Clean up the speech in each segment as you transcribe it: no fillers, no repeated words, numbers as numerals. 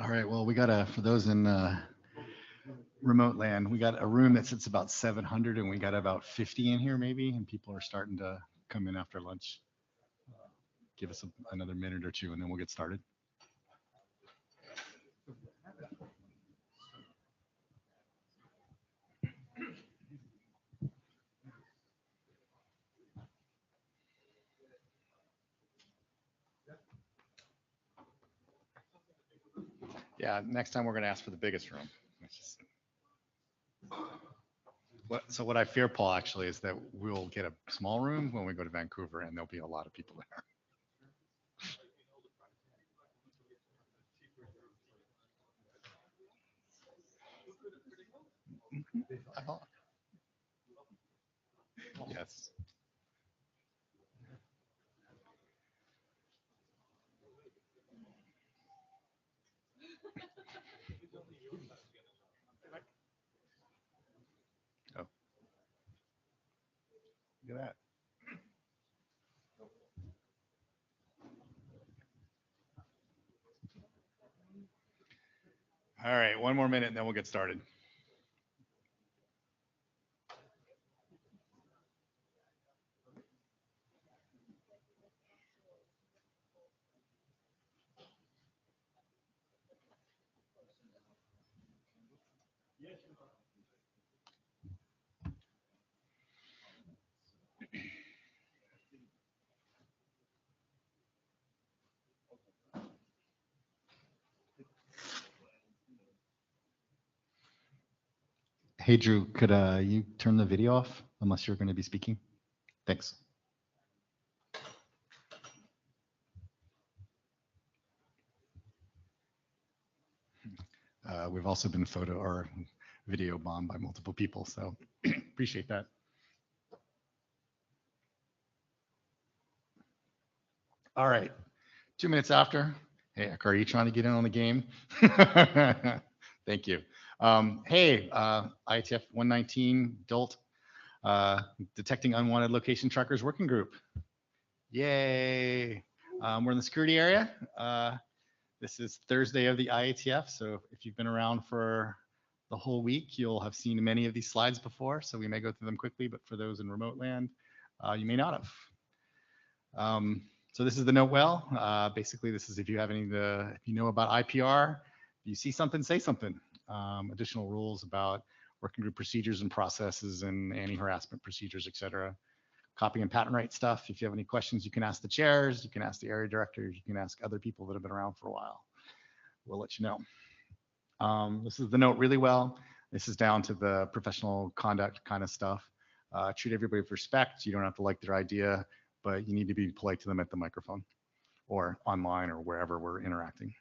All right, well, we got for those in remote land, we got a room that sits about 700 and we got about 50 in here maybe, and people are starting to come in after lunch. Give us another minute or two and then we'll get started. Yeah, next time we're going to ask for the biggest room. So what I fear, Paul, actually, is that we'll get a small room when we go to Vancouver and there'll be a lot of people there. Yes. Oh. Look at that. All right, one more minute and then we'll get started. Hey, Drew, could you turn the video off unless you're going to be speaking? Thanks. We've also been photo or video bombed by multiple people, so appreciate that. All right, 2 minutes after. Hey, are you trying to get in on the game? Thank you. Hey, IETF 119 DULT, Detecting Unwanted Location Trackers Working Group. Yay. We're in the security area. This is Thursday of the IETF, so if you've been around for the whole week, you'll have seen many of these slides before, so we may go through them quickly, but for those in remote land, you may not have. So this is the note well. Basically, this is if you have any, if you know about IPR, if you see something, say something. Additional rules about working group procedures and processes and anti-harassment procedures, et cetera. Copy and patent right stuff. If you have any questions, you can ask the chairs, you can ask the area directors, you can ask other people that have been around for a while. We'll let you know. This is the note really well. This is down to the professional conduct kind of stuff. Treat everybody with respect. You don't have to like their idea, but you need to be polite to them at the microphone or online or wherever we're interacting.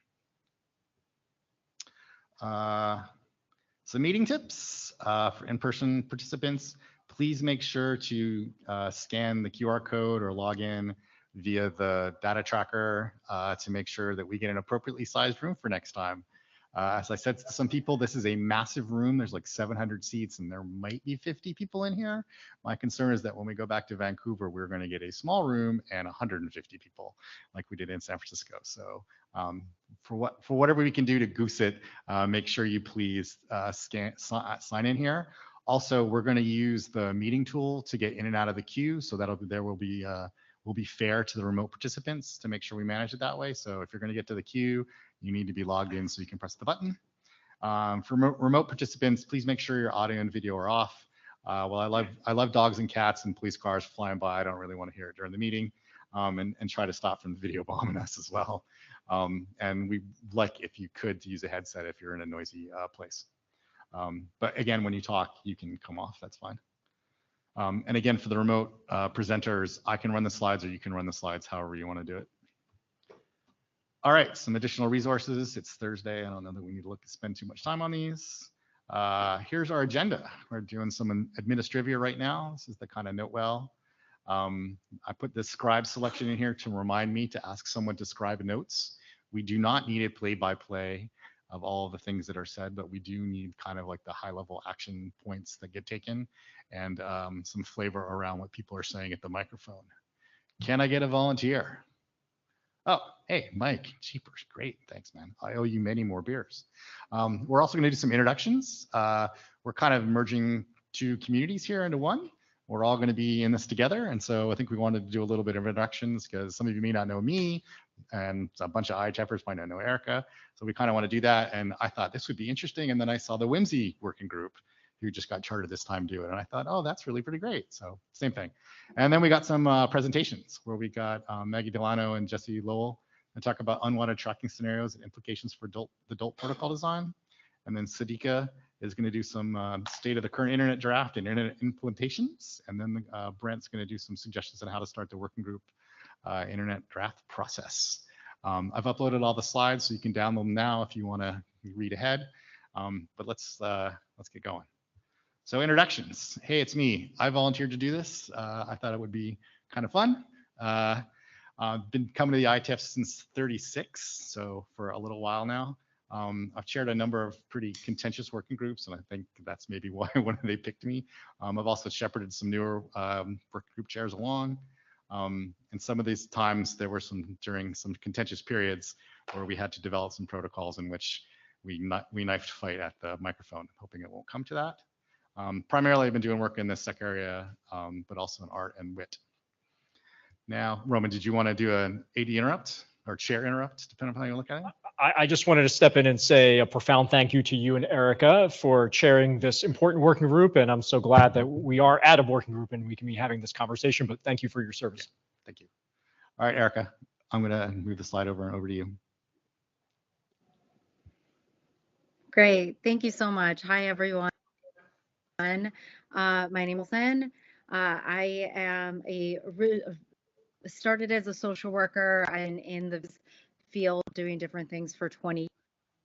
Some meeting tips for in-person participants. Please make sure to scan the QR code or log in via the data tracker to make sure that we get an appropriately sized room for next time. As I said to some people, this is a massive room. There's like 700 seats and there might be 50 people in here. My concern is that when we go back to Vancouver, we're going to get a small room and 150 people like we did in San Francisco. So for whatever we can do to goose it, make sure you please sign in here. Also, we're going to use the meeting tool to get in and out of the queue. So will be fair to the remote participants to make sure we manage it that way. So if you're going to get to the queue, you need to be logged in so you can press the button. For remote participants, please make sure your audio and video are off. Well, I love dogs and cats and police cars flying by. I don't really want to hear it during the meeting, and try to stop from the video bombing us as well. And we'd like, if you could, to use a headset if you're in a noisy place. But again, when you talk, you can come off, that's fine. And again, for the remote presenters, I can run the slides or you can run the slides however you want to do it. All right, some additional resources. It's Thursday. I don't know that we need to spend too much time on these. Here's our agenda. We're doing some administrivia right now. This is the kind of note well. I put the scribe selection in here to remind me to ask someone to scribe notes. We do not need a play-by-play of all the things that are said, but we do need kind of like the high-level action points that get taken and some flavor around what people are saying at the microphone. Can I get a volunteer? Oh, hey, Mike, cheapers, great, thanks, man. I owe you many more beers. We're also gonna do some introductions. We're kind of merging two communities here into one. We're all gonna be in this together, and so I think we wanted to do a little bit of introductions because some of you may not know me, and a bunch of IETFers might not know Erica. So we kind of want to do that, and I thought this would be interesting, and then I saw the Whimsy working group who just got chartered this time do it, and I thought, oh, that's really pretty great. So same thing. And then we got some presentations where we got Maggie Delano and Jesse Lowell to talk about unwanted tracking scenarios and implications for the DULT protocol design. And then Sadiqa is going to do some state of the current internet draft and internet implementations. And then Brent's going to do some suggestions on how to start the working group internet draft process. I've uploaded all the slides, so you can download them now if you want to read ahead. But let's get going. So introductions. Hey, it's me. I volunteered to do this. I thought it would be kind of fun. I've been coming to the IETF since '36, so for a little while now. I've chaired a number of pretty contentious working groups, and I think that's maybe why they picked me. I've also shepherded some newer working group chairs along. And some of these times there were during some contentious periods where we had to develop some protocols in which we knifed fight at the microphone, hoping it won't come to that. Primarily, I've been doing work in the SEC area, but also in art and wit. Now, Roman, did you want to do an AD interrupt or chair interrupt, depending on how you look at it? I just wanted to step in and say a profound thank you to you and Erica for chairing this important working group. And I'm so glad that we are at a working group and we can be having this conversation, but thank you for your service. Yeah, thank you. All right, Erica, I'm going to move the slide over to you. Great. Thank you so much. Hi, everyone. My name is Lynn. I am started as a social worker. I'm in the field doing different things for 20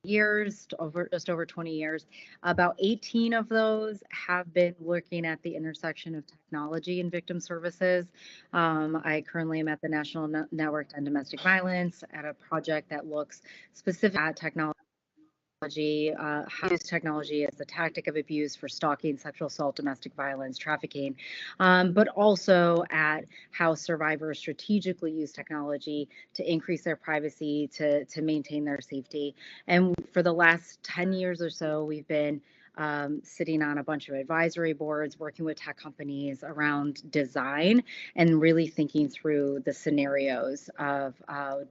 years, just over 20 years. About 18 of those have been looking at the intersection of technology and victim services. I currently am at the National Network on Domestic Violence at a project that looks specifically at technology. How to use technology as a tactic of abuse for stalking, sexual assault, domestic violence, trafficking, but also at how survivors strategically use technology to increase their privacy, to maintain their safety. And for the last 10 years or so, we've been sitting on a bunch of advisory boards, working with tech companies around design and really thinking through the scenarios of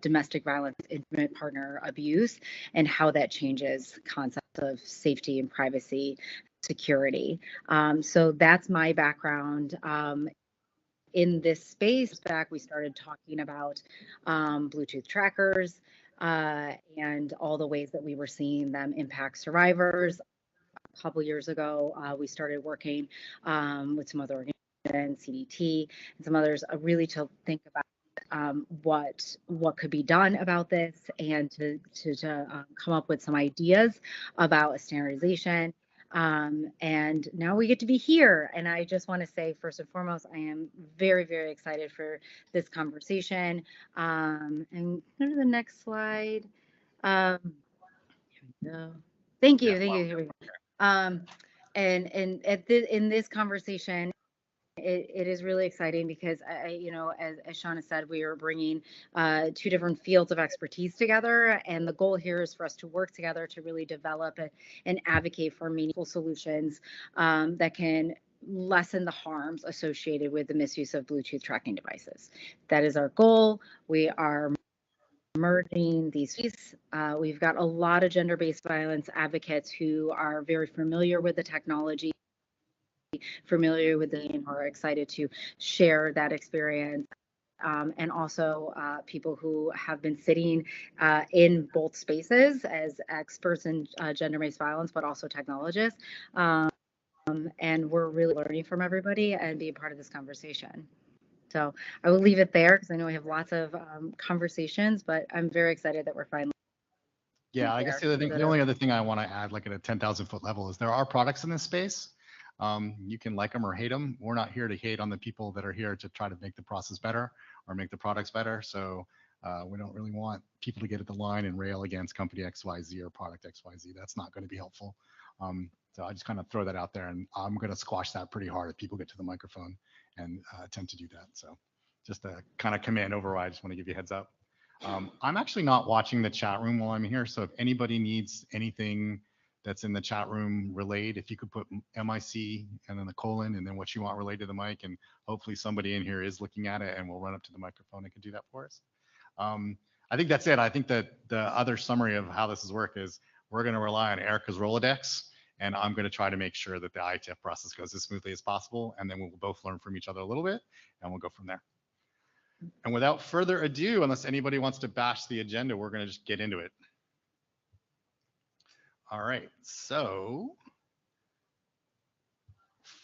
domestic violence, intimate partner abuse, and how that changes concepts of safety and privacy, security. So that's my background. In this space, back we started talking about Bluetooth trackers and all the ways that we were seeing them impact survivors. A couple years ago, we started working with some other organizations, CDT, and some others, really to think about what could be done about this and to come up with some ideas about a standardization. And now we get to be here. And I just want to say, first and foremost, I am very, very excited for this conversation. And go to the next slide. Here we go. Thank you. Thank you. Here we go. And in this conversation, it is really exciting because as Shauna said, we are bringing two different fields of expertise together, and the goal here is for us to work together to really develop and advocate for meaningful solutions that can lessen the harms associated with the misuse of Bluetooth tracking devices. That is our goal. We are merging these pieces. We've got a lot of gender-based violence advocates who are very familiar with the technology, familiar with and are excited to share that experience. And also people who have been sitting in both spaces as experts in gender-based violence, but also technologists. And we're really learning from everybody and being part of this conversation. So I will leave it there because I know we have lots of conversations, but I'm very excited that we're finally. Yeah, I guess the only other thing I want to add, like at a 10,000 foot level, is there are products in this space. You can like them or hate them. We're not here to hate on the people that are here to try to make the process better or make the products better. So we don't really want people to get at the line and rail against company XYZ or product XYZ. That's not going to be helpful. So I just kind of throw that out there, and I'm going to squash that pretty hard if people get to the microphone and attempt to do that. So just a kind of command override. I just want to give you a heads up. I'm actually not watching the chat room while I'm here. So if anybody needs anything that's in the chat room relayed, if you could put MIC and then the colon and then what you want relayed to the mic, and hopefully somebody in here is looking at it and will run up to the microphone and can do that for us. I think that's it. I think that the other summary of how this is work is we're going to rely on Erica's Rolodex, and I'm going to try to make sure that the IETF process goes as smoothly as possible, and then we'll both learn from each other a little bit, and we'll go from there. And without further ado, unless anybody wants to bash the agenda, we're going to just get into it. All right, so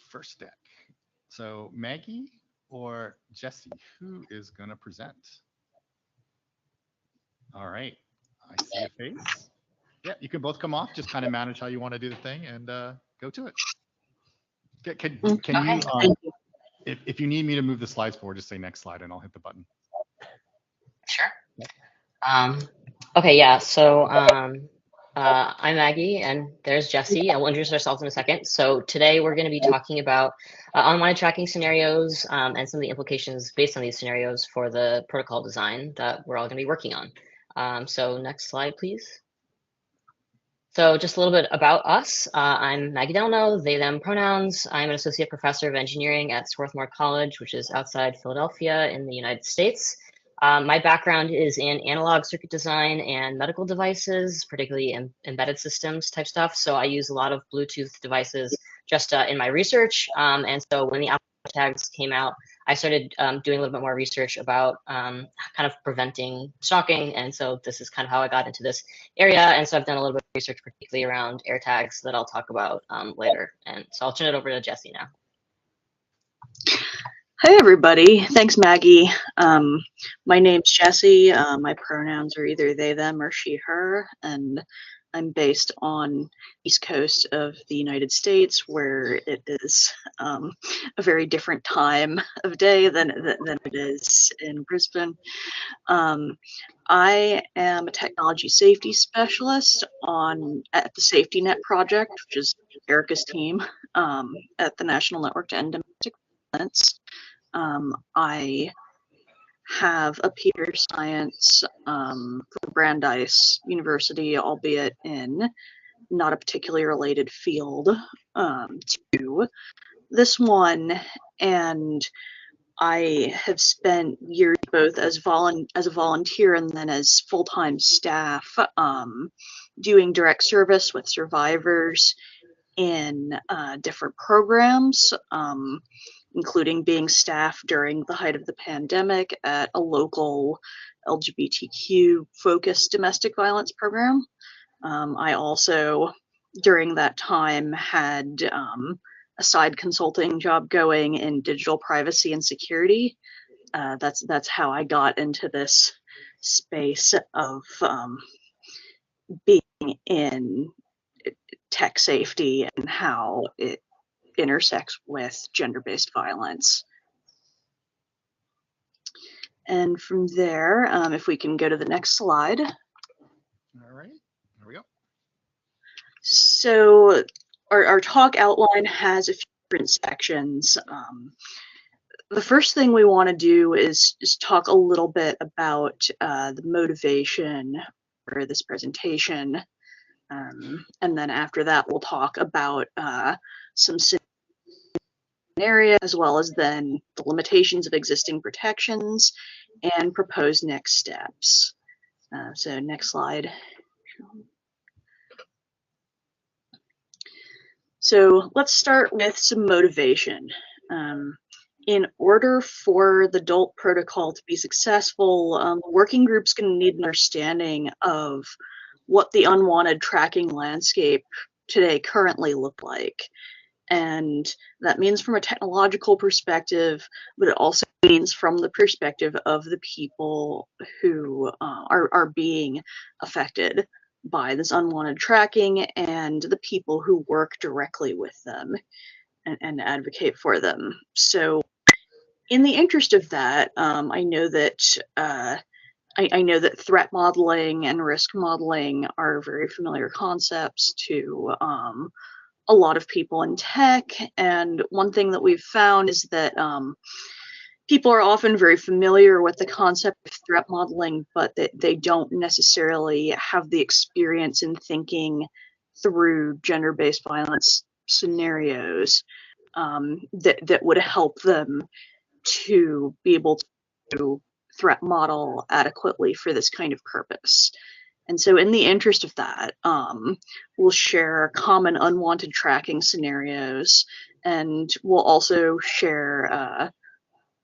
first deck. So Maggie or Jesse, who is going to present? All right, I see a face. Yeah, you can both come off, just kind of manage how you want to do the thing and go to it. Can you, if you need me to move the slides forward, just say next slide and I'll hit the button. Sure. Okay, yeah, so I'm Maggie and there's Jesse, and we'll introduce ourselves in a second. So today we're going to be talking about unwanted tracking scenarios and some of the implications based on these scenarios for the protocol design that we're all going to be working on. So next slide, please. So just a little bit about us. I'm Maggie Delno, they, them pronouns. I'm an associate professor of engineering at Swarthmore College, which is outside Philadelphia in the United States. My background is in analog circuit design and medical devices, particularly embedded systems type stuff. So I use a lot of Bluetooth devices just in my research. And so when the Apple tags came out, I started doing a little bit more research about kind of preventing stalking. And so this is kind of how I got into this area. And so I've done a little bit of research, particularly around AirTags that I'll talk about later. And so I'll turn it over to Jesse now. Hi, everybody. Thanks, Maggie. My name's Jessie. My pronouns are either they, them, or she, her, and I'm based on East Coast of the United States, where it is a very different time of day than it is in Brisbane. I am a technology safety specialist at the Safety Net project, which is Erica's team at the National Network to End Domestic Violence. I have a Peter Science from Brandeis University, albeit in not a particularly related field to this one, and I have spent years both as a volunteer and then as full-time staff doing direct service with survivors in different programs, including being staff during the height of the pandemic at a local LGBTQ-focused domestic violence program. I also, during that time, had a side consulting job going in digital privacy and security. That's how I got into this space of being in tech safety and how it intersects with gender-based violence. And from there, if we can go to the next slide. All right, there we go. So our talk outline has a few different sections. The first thing we want to do is talk a little bit about the motivation for this presentation. And then after that, we'll talk about some scenarios, as well as then the limitations of existing protections and proposed next steps. So next slide. So let's start with some motivation. In order for the DULT protocol to be successful, the working group's going to need an understanding of what the unwanted tracking landscape today currently look like. And that means from a technological perspective, but it also means from the perspective of the people who are being affected by this unwanted tracking and the people who work directly with them. and advocate for them. So in the interest of that, I know that I know that threat modeling and risk modeling are very familiar concepts to a lot of people in tech. And one thing that we've found is that people are often very familiar with the concept of threat modeling, but they don't necessarily have the experience in thinking through gender-based violence scenarios that would help them to be able to threat model adequately for this kind of purpose. And so in the interest of that, we'll share common unwanted tracking scenarios, and we'll also share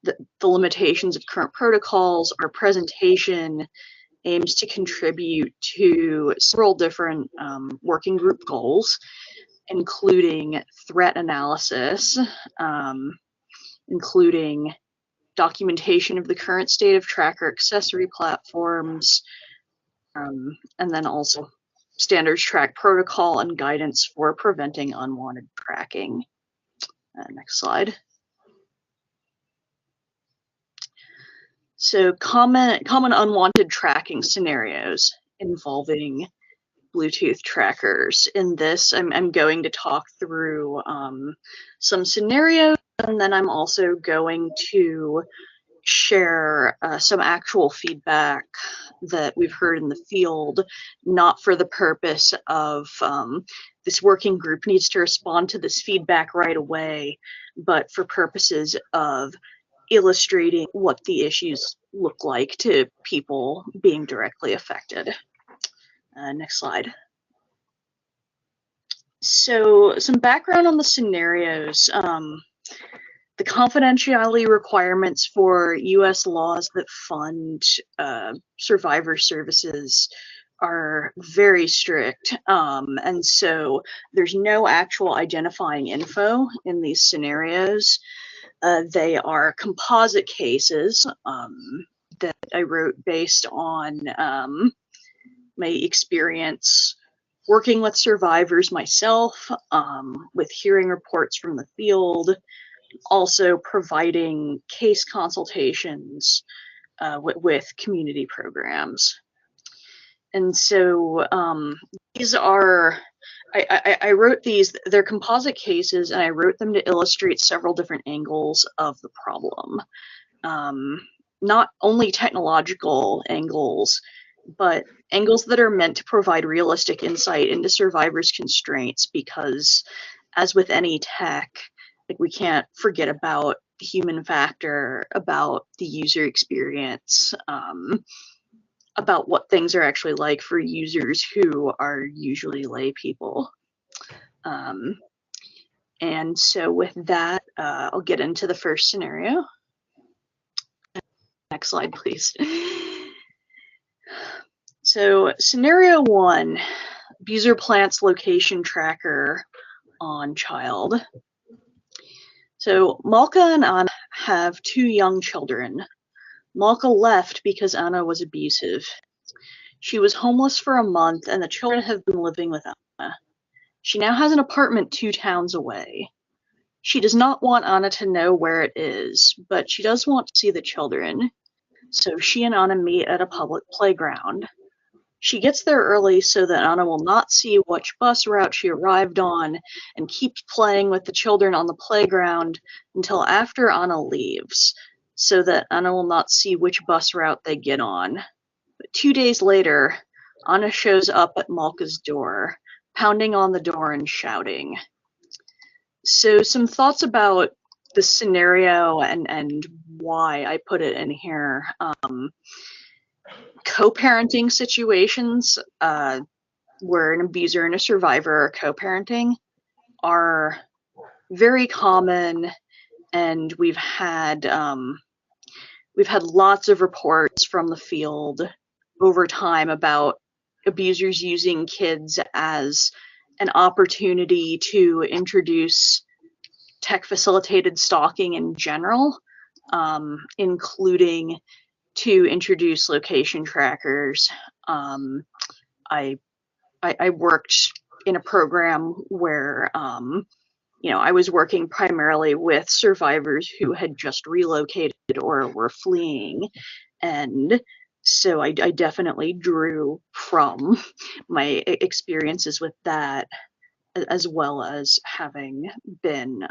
the limitations of current protocols. Our presentation aims to contribute to several different working group goals, including threat analysis, including documentation of the current state of tracker accessory platforms, and then also standards track protocol and guidance for preventing unwanted tracking. Next slide. So common unwanted tracking scenarios involving Bluetooth trackers. In this, I'm going to talk through some scenarios, and then I'm also going to share some actual feedback that we've heard in the field, not for the purpose of this working group needs to respond to this feedback right away, but for purposes of illustrating what the issues look like to people being directly affected. Next slide. So some background on the scenarios. The confidentiality requirements for U.S. laws that fund survivor services are very strict, and so there's no actual identifying info in these scenarios. They are composite cases that I wrote based on my experience working with survivors myself, with hearing reports from the field, also providing case consultations with community programs. And so these are, I wrote these, they're composite cases, and I wrote them to illustrate several different angles of the problem. Not only technological angles, but angles that are meant to provide realistic insight into survivors' constraints, because as with any tech, like, we can't forget about the human factor, about the user experience, about what things are actually like for users who are usually lay people. And so with that, I'll get into the first scenario. Next slide, please. So scenario 1, abuser plants location tracker on child. So Malka and Anna have 2 young children. Malka left because Anna was abusive. She was homeless for a month, and the children have been living with Anna. She now has an apartment 2 towns away. She does not want Anna to know where it is, but she does want to see the children. So she and Anna meet at a public playground. She gets there early so that Anna will not see which bus route she arrived on, and keeps playing with the children on the playground until after Anna leaves, so that Anna will not see which bus route they get on. But 2 days later, Anna shows up at Malka's door, pounding on the door and shouting. So some thoughts about the scenario and why I put it in here. Co-parenting situations where an abuser and a survivor are co-parenting are very common, and we've had lots of reports from the field over time about abusers using kids as an opportunity to introduce tech-facilitated stalking in general, including to introduce location trackers. I worked in a program where I was working primarily with survivors who had just relocated or were fleeing. And so I definitely drew from my experiences with that, as well as having been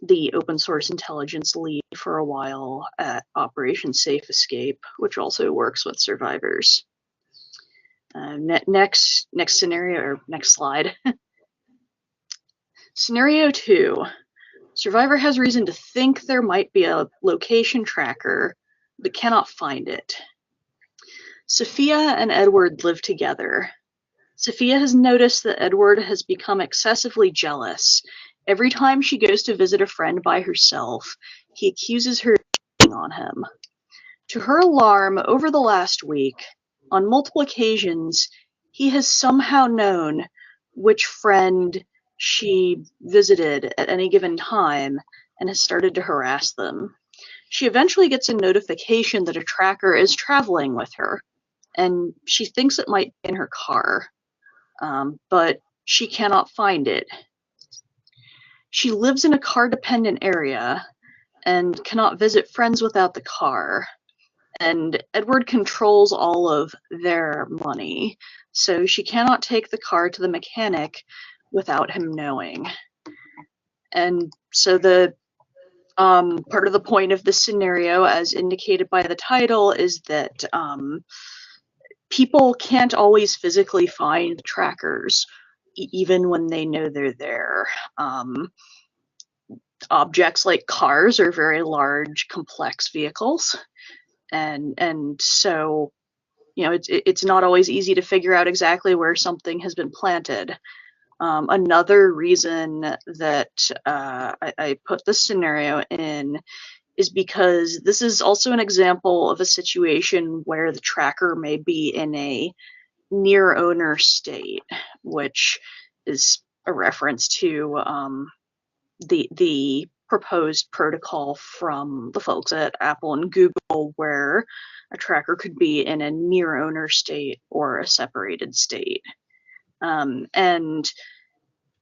the open source intelligence lead for a while at Operation Safe Escape, which also works with survivors. Next scenario, or next slide. Scenario 2. Survivor has reason to think there might be a location tracker, but cannot find it. Sophia and Edward live together. Sophia has noticed that Edward has become excessively jealous. Every time she goes to visit a friend by herself, he accuses her of cheating on him. To her alarm, over the last week, on multiple occasions, he has somehow known which friend she visited at any given time and has started to harass them. She eventually gets a notification that a tracker is traveling with her, and she thinks it might be in her car, but she cannot find it. She lives in a car-dependent area and cannot visit friends without the car. And Edward controls all of their money, so she cannot take the car to the mechanic without him knowing. And so the part of the point of this scenario, as indicated by the title, is that people can't always physically find trackers, even when they know they're there. Objects like cars are very large, complex vehicles. And so, it's not always easy to figure out exactly where something has been planted. Another reason that I put this scenario in is because this is also an example of a situation where the tracker may be in a near owner state, which is a reference to the proposed protocol from the folks at Apple and Google, where a tracker could be in a near owner state or a separated state. And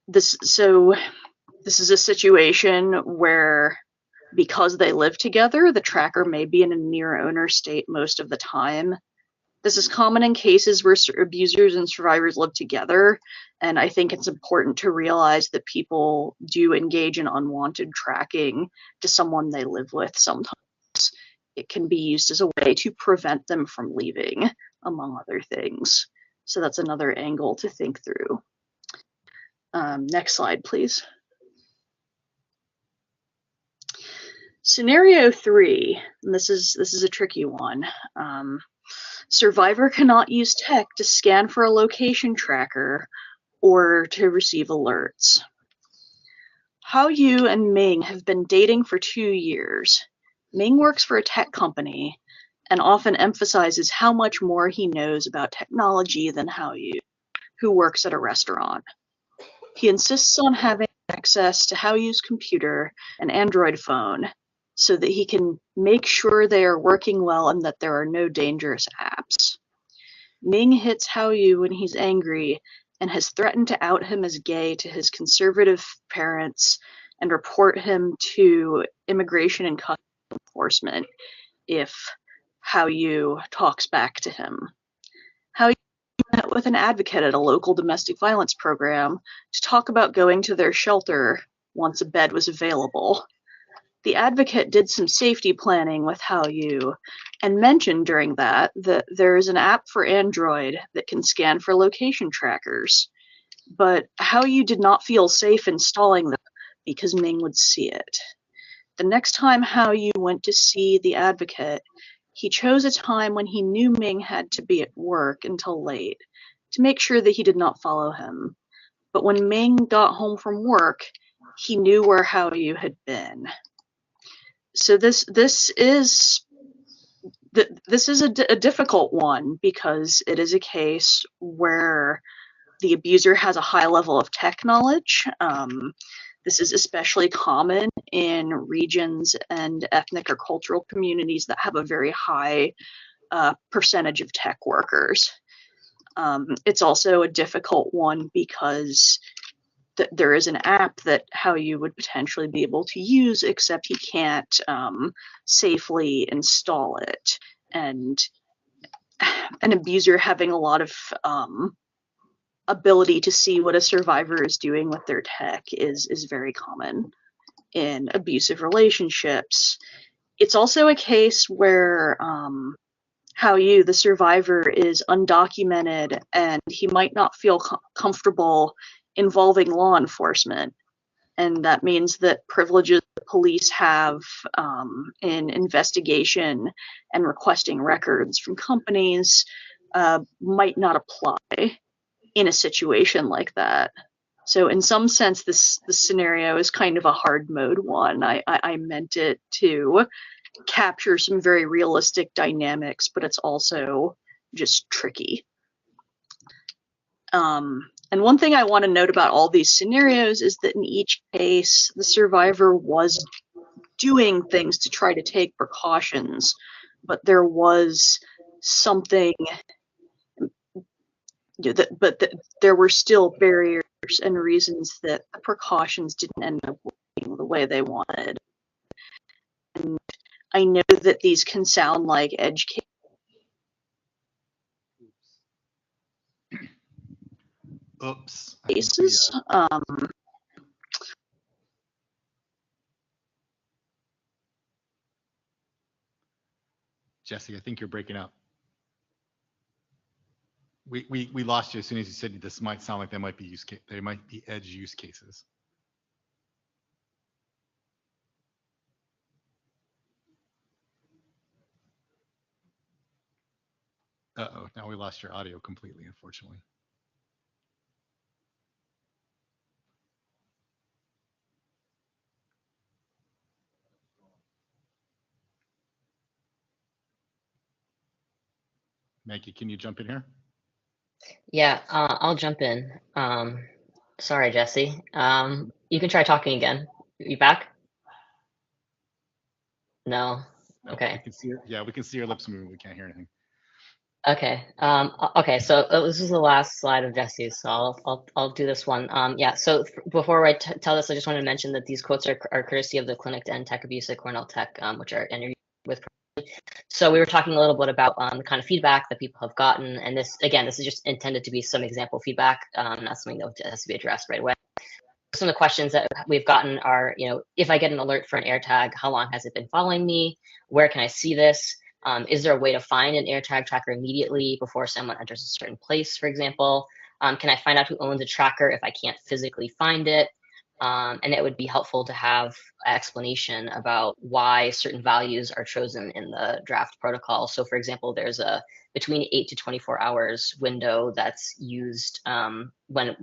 this is a situation where, because they live together, the tracker may be in a near owner state most of the time. This is common in cases where abusers and survivors live together, and I think it's important to realize that people do engage in unwanted tracking to someone they live with sometimes. It can be used as a way to prevent them from leaving, among other things. So that's another angle to think through. Next slide, please. Scenario 3, and this is a tricky one. Survivor cannot use tech to scan for a location tracker or to receive alerts. Hao Yu and Ming have been dating for 2 years. Ming works for a tech company and often emphasizes how much more he knows about technology than Hao Yu, who works at a restaurant. He insists on having access to Hao Yu's computer and Android phone so that he can make sure they are working well and that there are no dangerous apps. Ming hits Hao Yu when he's angry and has threatened to out him as gay to his conservative parents and report him to Immigration and Customs Enforcement if Hao Yu talks back to him. Hao Yu met with an advocate at a local domestic violence program to talk about going to their shelter once a bed was available. The advocate did some safety planning with Hao Yu and mentioned during that there is an app for Android that can scan for location trackers. But Hao Yu did not feel safe installing them because Ming would see it. The next time Hao Yu went to see the advocate, he chose a time when he knew Ming had to be at work until late to make sure that he did not follow him. But when Ming got home from work, he knew where Hao Yu had been. So this is a difficult one because it is a case where the abuser has a high level of tech knowledge. This is especially common in regions and ethnic or cultural communities that have a very high percentage of tech workers. It's also a difficult one because there is an app that how you would potentially be able to use, except he can't safely install it. And an abuser having a lot of ability to see what a survivor is doing with their tech is very common in abusive relationships. It's also a case where how you, the survivor, is undocumented and he might not feel comfortable involving law enforcement. And that means that privileges the police have in investigation and requesting records from companies might not apply in a situation like that. So in some sense, this scenario is kind of a hard mode one. I meant it to capture some very realistic dynamics, but it's also just tricky. And one thing I want to note about all these scenarios is that in each case, the survivor was doing things to try to take precautions, but there was something, there were still barriers and reasons that the precautions didn't end up working the way they wanted. And I know that these can sound like edge cases. Oops. Jesse, I think you're breaking up. We lost you as soon as you said this might sound like they might be edge use cases. Uh-oh, now we lost your audio completely, unfortunately. Maggie, can you jump in here? Yeah, I'll jump in. Sorry, Jesse. You can try talking again. You back? No. No, Okay. We can see we can see your lips moving. We can't hear anything. Okay. Okay. So this is the last slide of Jesse's, so I'll do this one. Yeah. So before I tell this, I just want to mention that these quotes are courtesy of the Clinic to End Tech Abuse at Cornell Tech, which are interviewed with. So we were talking a little bit about the kind of feedback that people have gotten, and this is just intended to be some example feedback, not something that has to be addressed right away. Some of the questions that we've gotten are, if I get an alert for an AirTag, how long has it been following me? Where can I see this? Is there a way to find an AirTag tracker immediately before someone enters a certain place, for example? Can I find out who owns a tracker if I can't physically find it? And it would be helpful to have an explanation about why certain values are chosen in the draft protocol. So for example, there's a between 8 to 24 hours window that's used when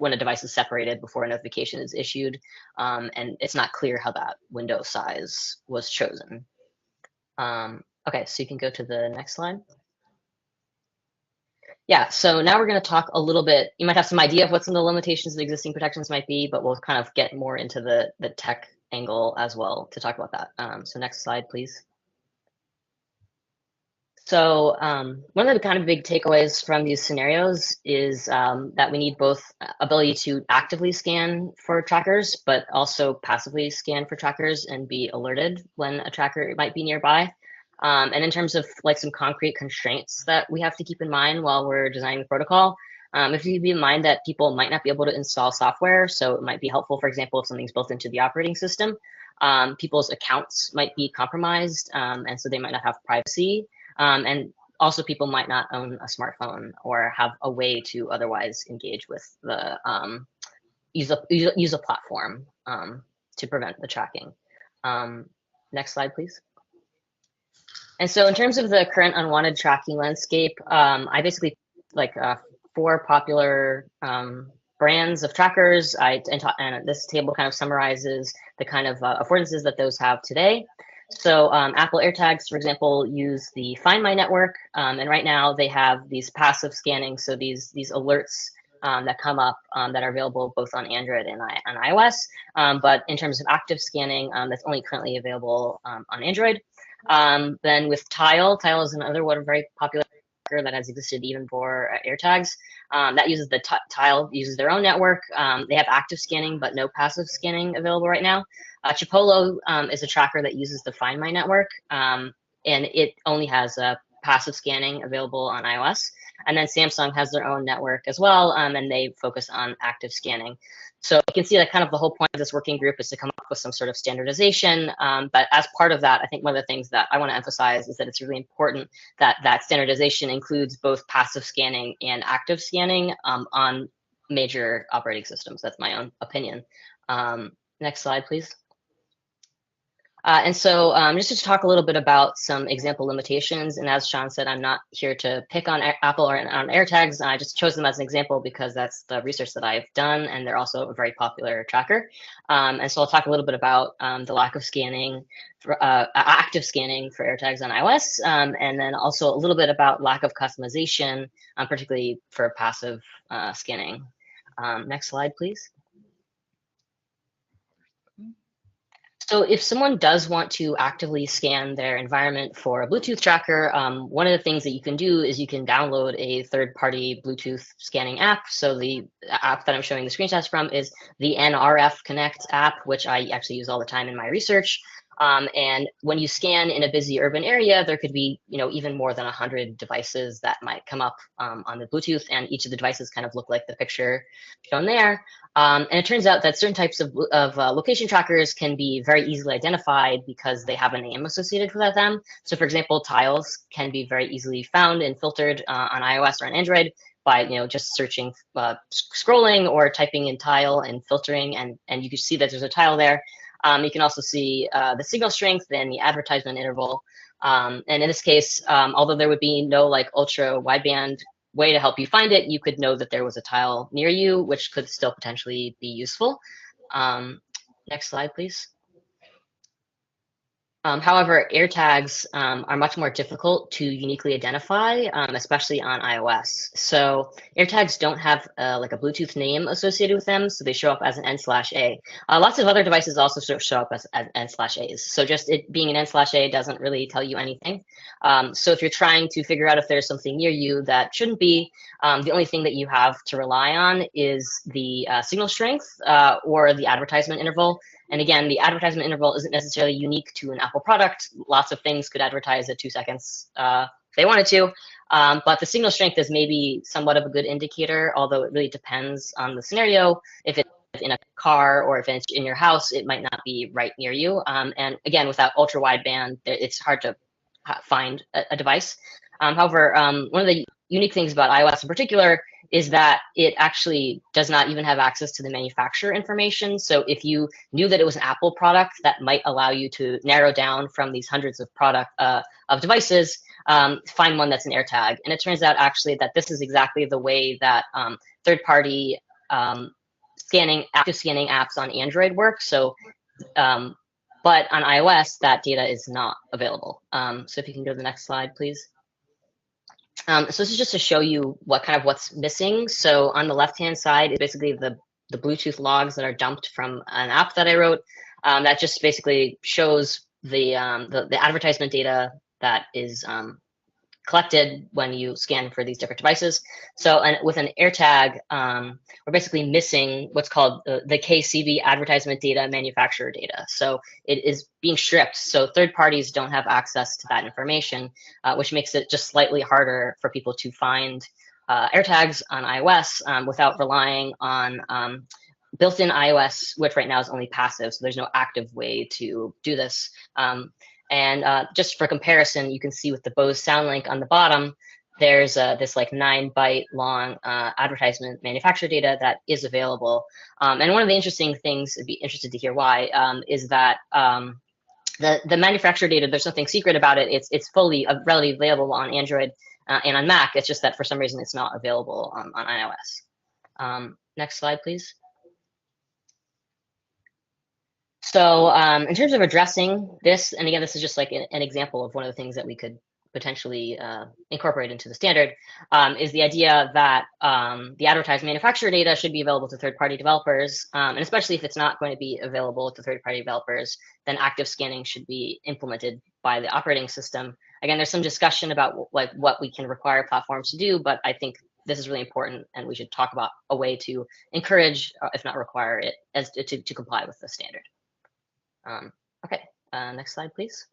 a device is separated before a notification is issued. And it's not clear how that window size was chosen. Okay, so you can go to the next slide. Yeah, so now we're going to talk a little bit. You might have some idea of what some of the limitations of the existing protections might be, but we'll kind of get more into the tech angle as well to talk about that. So next slide, please. So one of the kind of big takeaways from these scenarios is that we need both ability to actively scan for trackers, but also passively scan for trackers and be alerted when a tracker might be nearby. And in terms of like some concrete constraints that we have to keep in mind while we're designing the protocol, if you keep in mind that people might not be able to install software, so it might be helpful, for example, if something's built into the operating system, people's accounts might be compromised, and so they might not have privacy. And also people might not own a smartphone or have a way to otherwise engage with the use a platform to prevent the tracking. Next slide, please. And so in terms of the current unwanted tracking landscape, I basically like 4 popular brands of trackers. And this table kind of summarizes the kind of affordances that those have today. So Apple AirTags, for example, use the Find My network. And right now they have these passive scanning. So these alerts that come up that are available both on Android and iOS. But in terms of active scanning, that's only currently available on Android. Then with Tile is another one very popular that has existed even for AirTags. That uses the Tile uses their own network. They have active scanning, but no passive scanning available right now. Chipolo is a tracker that uses the Find My network, and it only has passive scanning available on iOS. And then Samsung has their own network as well, and they focus on active scanning. So you can see that kind of the whole point of this working group is to come up with some sort of standardization. But as part of that, I think one of the things that I want to emphasize is that it's really important that that standardization includes both passive scanning and active scanning on major operating systems. That's my own opinion. Next slide, please. And so just to talk a little bit about some example limitations, and as Sean said, I'm not here to pick on Apple or on AirTags. I just chose them as an example because that's the research that I've done, and they're also a very popular tracker. And so I'll talk a little bit about the lack of scanning, for, active scanning for AirTags on iOS, and then also a little bit about lack of customization, particularly for passive scanning. Next slide, please. So if someone does want to actively scan their environment for a Bluetooth tracker, one of the things that you can do is you can download a third-party Bluetooth scanning app. So the app that I'm showing the screenshots from is the NRF Connect app, which I actually use all the time in my research. And when you scan in a busy urban area, there could be, even more than 100 devices that might come up on the Bluetooth, and each of the devices kind of look like the picture shown there. And it turns out that certain types of location trackers can be very easily identified because they have a name associated with them. So for example, tiles can be very easily found and filtered on iOS or on Android by just searching, scrolling or typing in tile and filtering, and you can see that there's a tile there. You can also see the signal strength and the advertisement interval. And in this case, although there would be no ultra wideband way to help you find it, you could know that there was a tile near you, which could still potentially be useful. Next slide, please. However, AirTags are much more difficult to uniquely identify, especially on iOS. So AirTags don't have a Bluetooth name associated with them, so they show up as an N/A. Lots of other devices also show up as N/As. So just it being an N/A doesn't really tell you anything. So if you're trying to figure out if there's something near you that shouldn't be, the only thing that you have to rely on is the signal strength or the advertisement interval. And again, the advertisement interval isn't necessarily unique to an Apple product. Lots of things could advertise at 2 seconds if they wanted to. But the signal strength is maybe somewhat of a good indicator, although it really depends on the scenario. If it's in a car or if it's in your house, it might not be right near you. And again, without ultra wideband, it's hard to find a device. However, one of the unique things about iOS in particular is that it actually does not even have access to the manufacturer information. So if you knew that it was an Apple product, that might allow you to narrow down from these hundreds of devices, find one that's an AirTag. And it turns out actually that this is exactly the way that third-party active scanning apps on Android work. So, but on iOS, that data is not available. So if you can go to the next slide, please. So this is just to show you what's missing. So on the left-hand side is basically the Bluetooth logs that are dumped from an app that I wrote. That just basically shows the advertisement data that is collected when you scan for these different devices. So with an AirTag, we're basically missing what's called the KCB advertisement data manufacturer data. So it is being stripped. So third parties don't have access to that information, which makes it just slightly harder for people to find AirTags on iOS without relying on built-in iOS, which right now is only passive. So there's no active way to do this. And just for comparison, you can see with the Bose SoundLink on the bottom, there's this 9-byte long advertisement manufacturer data that is available. And one of the interesting things, I'd be interested to hear why, is that the manufacturer data, there's nothing secret about it. It's fully relatively available on Android and on Mac. It's just that for some reason it's not available on iOS. Next slide, please. So in terms of addressing this, and again, this is just an example of one of the things that we could potentially incorporate into the standard, is the idea that the advertised manufacturer data should be available to third-party developers, and especially if it's not going to be available to third-party developers, then active scanning should be implemented by the operating system. Again, there's some discussion about like what we can require platforms to do, but I think this is really important, and we should talk about a way to encourage, if not require it, as to comply with the standard. Okay, next slide, please.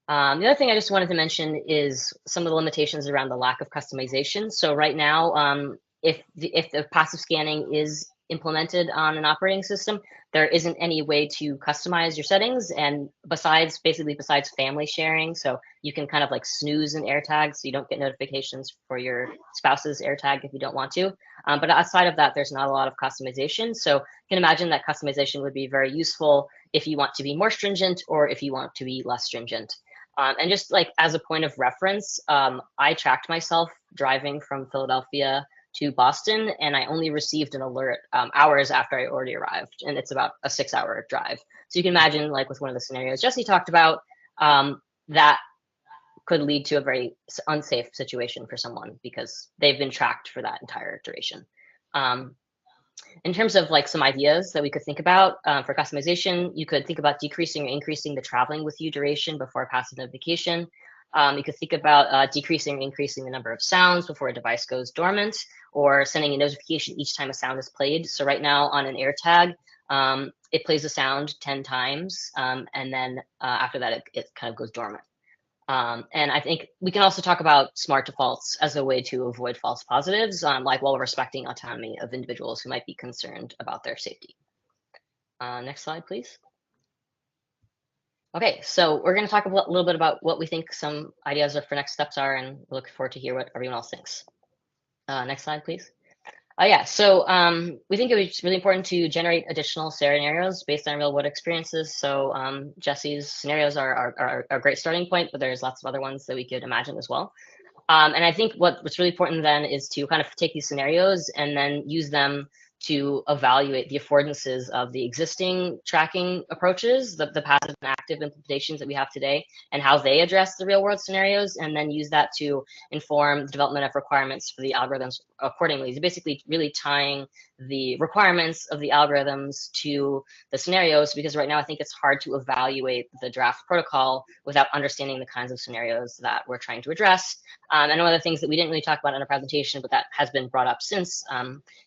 The other thing I just wanted to mention is some of the limitations around the lack of customization. So right now, if the passive scanning is implemented on an operating system, there isn't any way to customize your settings. And besides family sharing, so you can kind of like snooze an AirTag, so you don't get notifications for your spouse's AirTag if you don't want to. But outside of that, there's not a lot of customization. So you can imagine that customization would be very useful if you want to be more stringent or if you want to be less stringent. And just like as a point of reference, I tracked myself driving from Philadelphia to Boston, and I only received an alert hours after I already arrived, and it's about a 6-hour drive. So you can imagine, like with one of the scenarios Jesse talked about, that could lead to a very unsafe situation for someone because they've been tracked for that entire duration. In terms of like some ideas that we could think about for customization, you could think about decreasing or increasing the traveling with you duration before passive notification. You could think about decreasing or increasing the number of sounds before a device goes dormant, or sending a notification each time a sound is played. So right now on an AirTag, it plays a sound 10 times, and then after that, it kind of goes dormant. And I think we can also talk about smart defaults as a way to avoid false positives, like while respecting autonomy of individuals who might be concerned about their safety. Next slide, please. Okay, so we're going to talk a little bit about what we think some ideas for next steps are, and we look forward to hear what everyone else thinks. Next slide, please. Yeah, so we think it was really important to generate additional scenarios based on real-world experiences. So Jesse's scenarios are a great starting point, but there's lots of other ones that we could imagine as well. And I think what's really important then is to kind of take these scenarios and then use them to evaluate the affordances of the existing tracking approaches, the passive and active implementations that we have today, and how they address the real world scenarios, and then use that to inform the development of requirements for the algorithms accordingly. So basically really tying the requirements of the algorithms to the scenarios, because right now I think it's hard to evaluate the draft protocol without understanding the kinds of scenarios that we're trying to address. And one of the things that we didn't really talk about in our presentation, but that has been brought up since,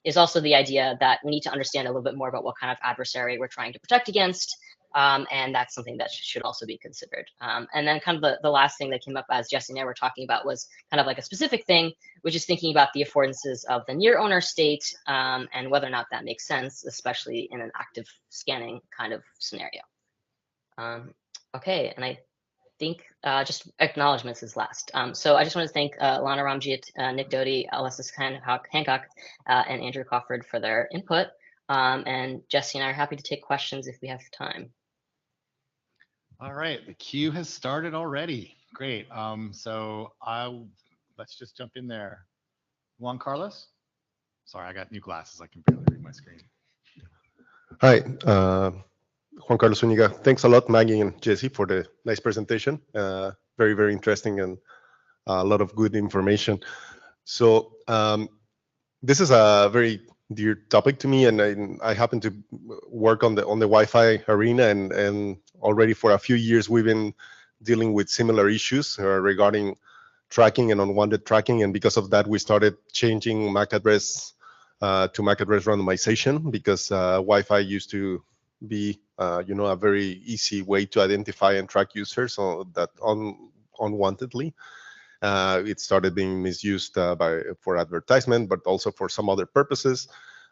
is also the idea that we need to understand a little bit more about what kind of adversary we're trying to protect against. And that's something that should also be considered. And then kind of the last thing that came up as Jesse and I were talking about was kind of like a specific thing, which is thinking about the affordances of the near owner state and whether or not that makes sense, especially in an active scanning kind of scenario. Okay, and I think just acknowledgements is last. So I just want to thank Lana Ramjit, Nick Doty, Alessis Hancock, and Andrew Crawford for their input. And Jesse and I are happy to take questions if we have time. All right, the queue has started already. Great. So let's just jump in there. Juan Carlos? Sorry, I got new glasses. I can barely read my screen. Hi, Juan Carlos Zúñiga. Thanks a lot, Maggie and Jesse, for the nice presentation. Very, very interesting and a lot of good information. So this is a very dear topic to me, and I happen to work on the Wi-Fi arena, and already for a few years we've been dealing with similar issues regarding tracking and unwanted tracking, and because of that we started changing MAC address to MAC address randomization, because Wi-Fi used to be a very easy way to identify and track users that unwantedly. It started being misused for advertisement, but also for some other purposes.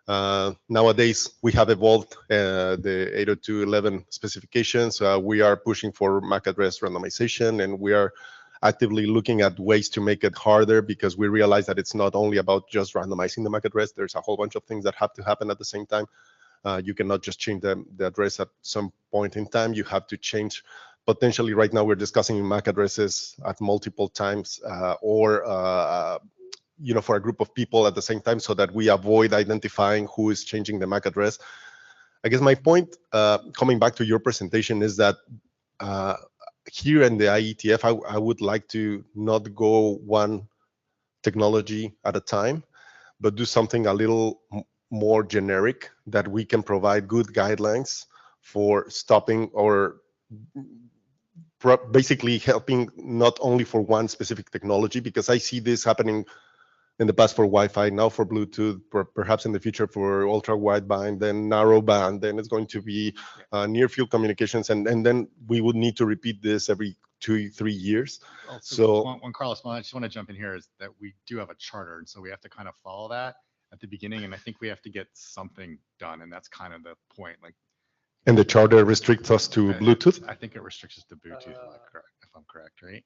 Nowadays, we have evolved the 802.11 specifications. We are pushing for MAC address randomization, and we are actively looking at ways to make it harder, because we realize that it's not only about just randomizing the MAC address. There's a whole bunch of things that have to happen at the same time. You cannot just change the address at some point in time. You have to change. Potentially right now we're discussing MAC addresses at multiple times or for a group of people at the same time, so that we avoid identifying who is changing the MAC address. I guess my point, coming back to your presentation, is that here in the IETF, I would like to not go one technology at a time, but do something a little more generic that we can provide good guidelines for stopping or basically helping not only for one specific technology, because I see this happening in the past for Wi-Fi, now for Bluetooth, perhaps in the future for ultra wideband, then narrowband, then it's going to be near field communications, and then we would need to repeat this every 2-3 years. So when Carlos, I just want to jump in here, is that we do have a charter, and so we have to kind of follow that at the beginning, and I think we have to get something done, and that's kind of the point. Like, and the charter restricts us to Bluetooth? I think it restricts us to Bluetooth, if I'm correct, right?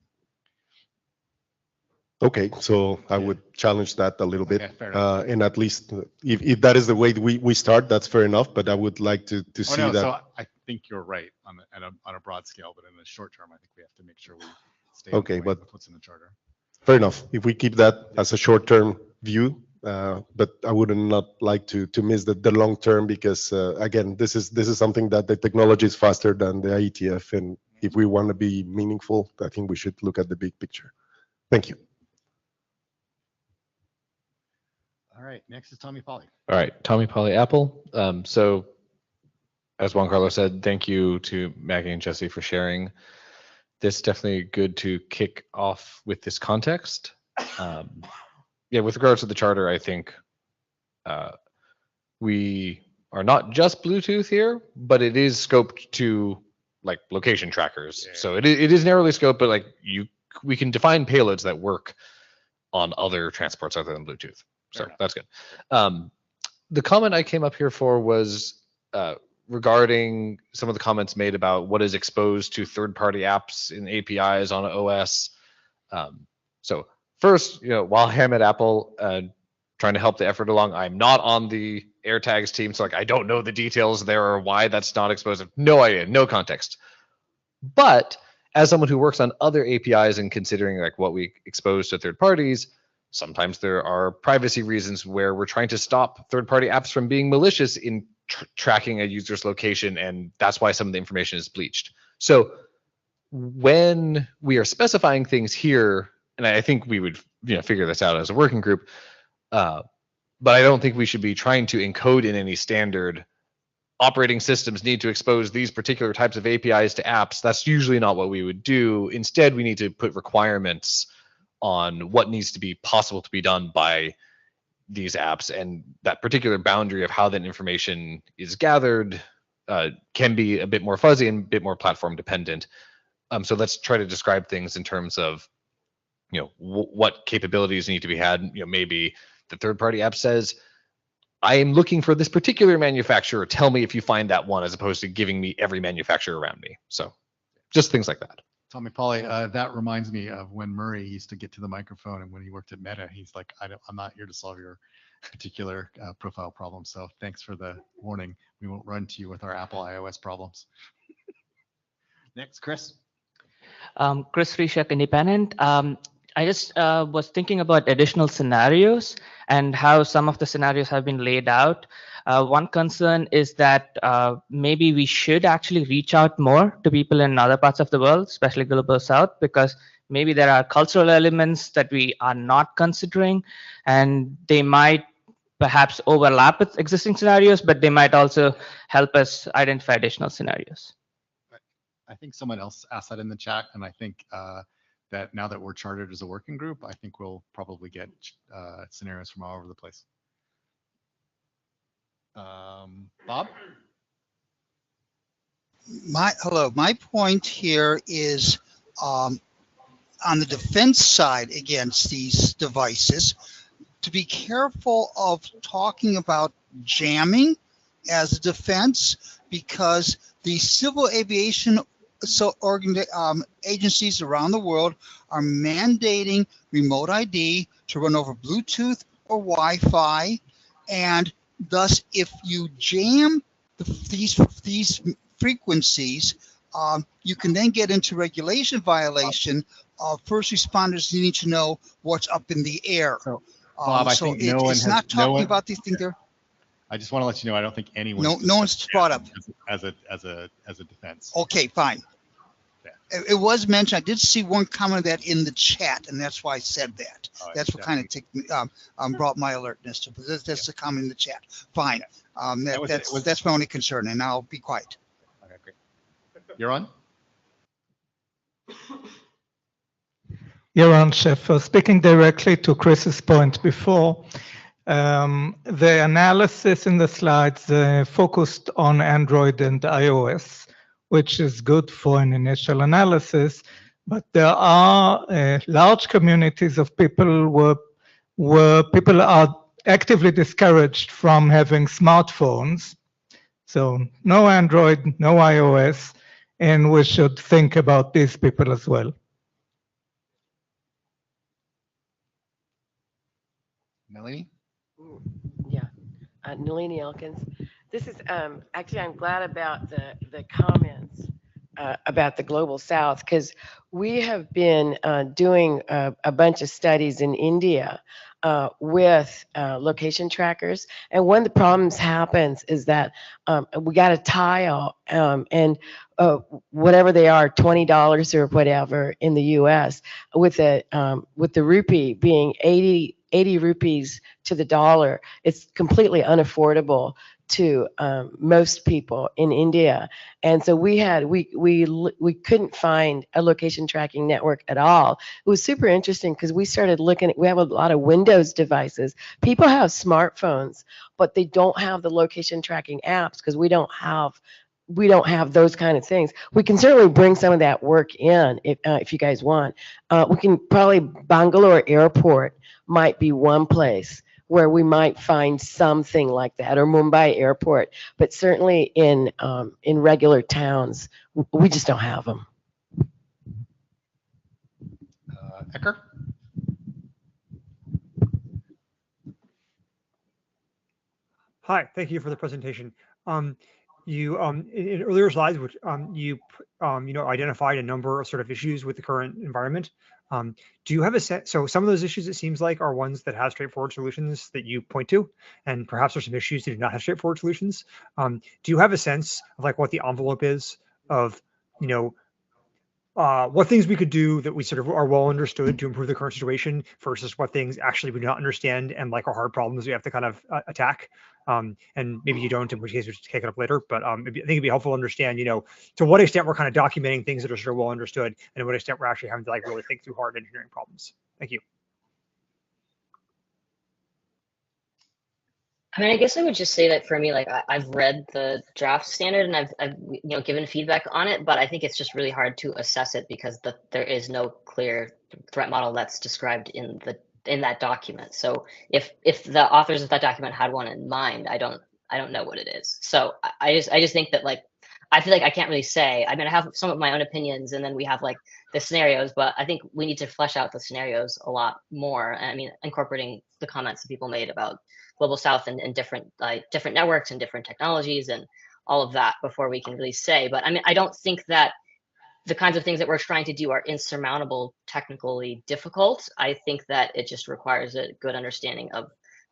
Okay, so I would challenge that a little bit. Okay, fair enough. And at least if that is the way we start, that's fair enough, but I would like to see that. So I think you're right on a broad scale, but in the short term, I think we have to make sure we stay on point with what's in the charter. Fair enough. If we keep that as a short-term view, but I would not like to miss the long term, because again, this is something that the technology is faster than the IETF, and if we want to be meaningful, I think we should look at the big picture. Thank you. All right, next is Tommy Polly. All right, Tommy Polly Apple. So as Juan Carlos said, thank you to Maggie and Jesse for sharing. This definitely good to kick off with this context. Yeah, with regards to the charter, I think we are not just Bluetooth here, but it is scoped to like location trackers. Yeah. So it is narrowly scoped, but like we can define payloads that work on other transports other than Bluetooth. So that's good. The comment I came up here for was regarding some of the comments made about what is exposed to third-party apps and APIs on OS. So first, while I'm at Apple trying to help the effort along, I'm not on the AirTags team, so like I don't know the details there or why that's not exposed. No idea, no context. But as someone who works on other APIs and considering like what we expose to third parties, sometimes there are privacy reasons where we're trying to stop third-party apps from being malicious in tracking a user's location, and that's why some of the information is bleached. So when we are specifying things here, and I think we would figure this out as a working group, but I don't think we should be trying to encode in any standard operating systems need to expose these particular types of APIs to apps. That's usually not what we would do. Instead, we need to put requirements on what needs to be possible to be done by these apps, and that particular boundary of how that information is gathered can be a bit more fuzzy and a bit more platform dependent. So let's try to describe things in terms of what capabilities need to be had. Maybe the third-party app says, I am looking for this particular manufacturer, tell me if you find that one, as opposed to giving me every manufacturer around me. So just things like that. Tommy Polly, that reminds me of when Murray used to get to the microphone, and when he worked at Meta, he's like, I'm not here to solve your particular profile problem. So thanks for the warning. We won't run to you with our Apple iOS problems. Next, Chris. Chris Rishak, Independent. I just was thinking about additional scenarios and how some of the scenarios have been laid out. One concern is that maybe we should actually reach out more to people in other parts of the world, especially Global South, because maybe there are cultural elements that we are not considering, and they might perhaps overlap with existing scenarios, but they might also help us identify additional scenarios. I think someone else asked that in the chat, and I think that now that we're chartered as a working group, I think we'll probably get scenarios from all over the place. Bob? Hello. My point here is on the defense side against these devices, to be careful of talking about jamming as a defense, because the civil aviation agencies around the world are mandating remote ID to run over Bluetooth or Wi-Fi, and thus, if you jam these frequencies, you can then get into regulation violation of first responders needing to know what's up in the air. So, Bob, I think it's not talking about these things there. I just want to let you know, I don't think anyone. No one's brought up as a defense. Okay, fine. Yeah. it was mentioned. I did see one comment of that in the chat, and that's why I said that. Oh, That's what kind of brought my alertness to. But that's the comment in the chat. Fine. That's my only concern, and I'll be quiet. Okay, great. You're on. Yaron Sheffer, speaking directly to Chris's point before. The analysis in the slides focused on Android and iOS, which is good for an initial analysis, but there are large communities of people where people are actively discouraged from having smartphones. So no Android, no iOS, and we should think about these people as well. Melanie? Yeah, Nalini Elkins. This is actually, I'm glad about the comments about the global south, because we have been doing a bunch of studies in India with location trackers, and one of the problems happens is that we got a tile and whatever they are, $20 or whatever in the U.S. with the rupee being 80 rupees to the dollar, it's completely unaffordable to most people in India. And so we couldn't find a location tracking network at all. It was super interesting because we started looking we have a lot of Windows devices. People have smartphones, but they don't have the location tracking apps because we don't have those kind of things. We can certainly bring some of that work in if you guys want. We can probably Bangalore Airport might be one place where we might find something like that, or Mumbai Airport, but certainly in regular towns, we just don't have them. Ecker? Hi, thank you for the presentation. You in earlier slides, which you identified a number of sort of issues with the current environment. Do you have a sense? So some of those issues, it seems like, are ones that have straightforward solutions that you point to, and perhaps there's some issues that do not have straightforward solutions. Do you have a sense of like what the envelope is of what things we could do that we sort of are well understood to improve the current situation versus what things actually we do not understand and like are hard problems we have to kind of attack? And maybe you don't, in which case we should take it up later. But I think it'd be helpful to understand, to what extent we're kind of documenting things that are sort of well understood, and to what extent we're actually having to like really think through hard engineering problems. Thank you. I mean, I guess I would just say that for me, like I've read the draft standard and I've given feedback on it, but I think it's just really hard to assess it because there is no clear threat model that's described in that document. So if the authors of that document had one in mind, I don't know what it is. So I just think that like I feel like I can't really say. I mean, I have some of my own opinions, and then we have like the scenarios, but I think we need to flesh out the scenarios a lot more. I mean, incorporating the comments that people made about Global South and different networks and different technologies and all of that before we can really say. But I mean, I don't think that the kinds of things that we're trying to do are insurmountable, technically difficult. I think that it just requires a good understanding of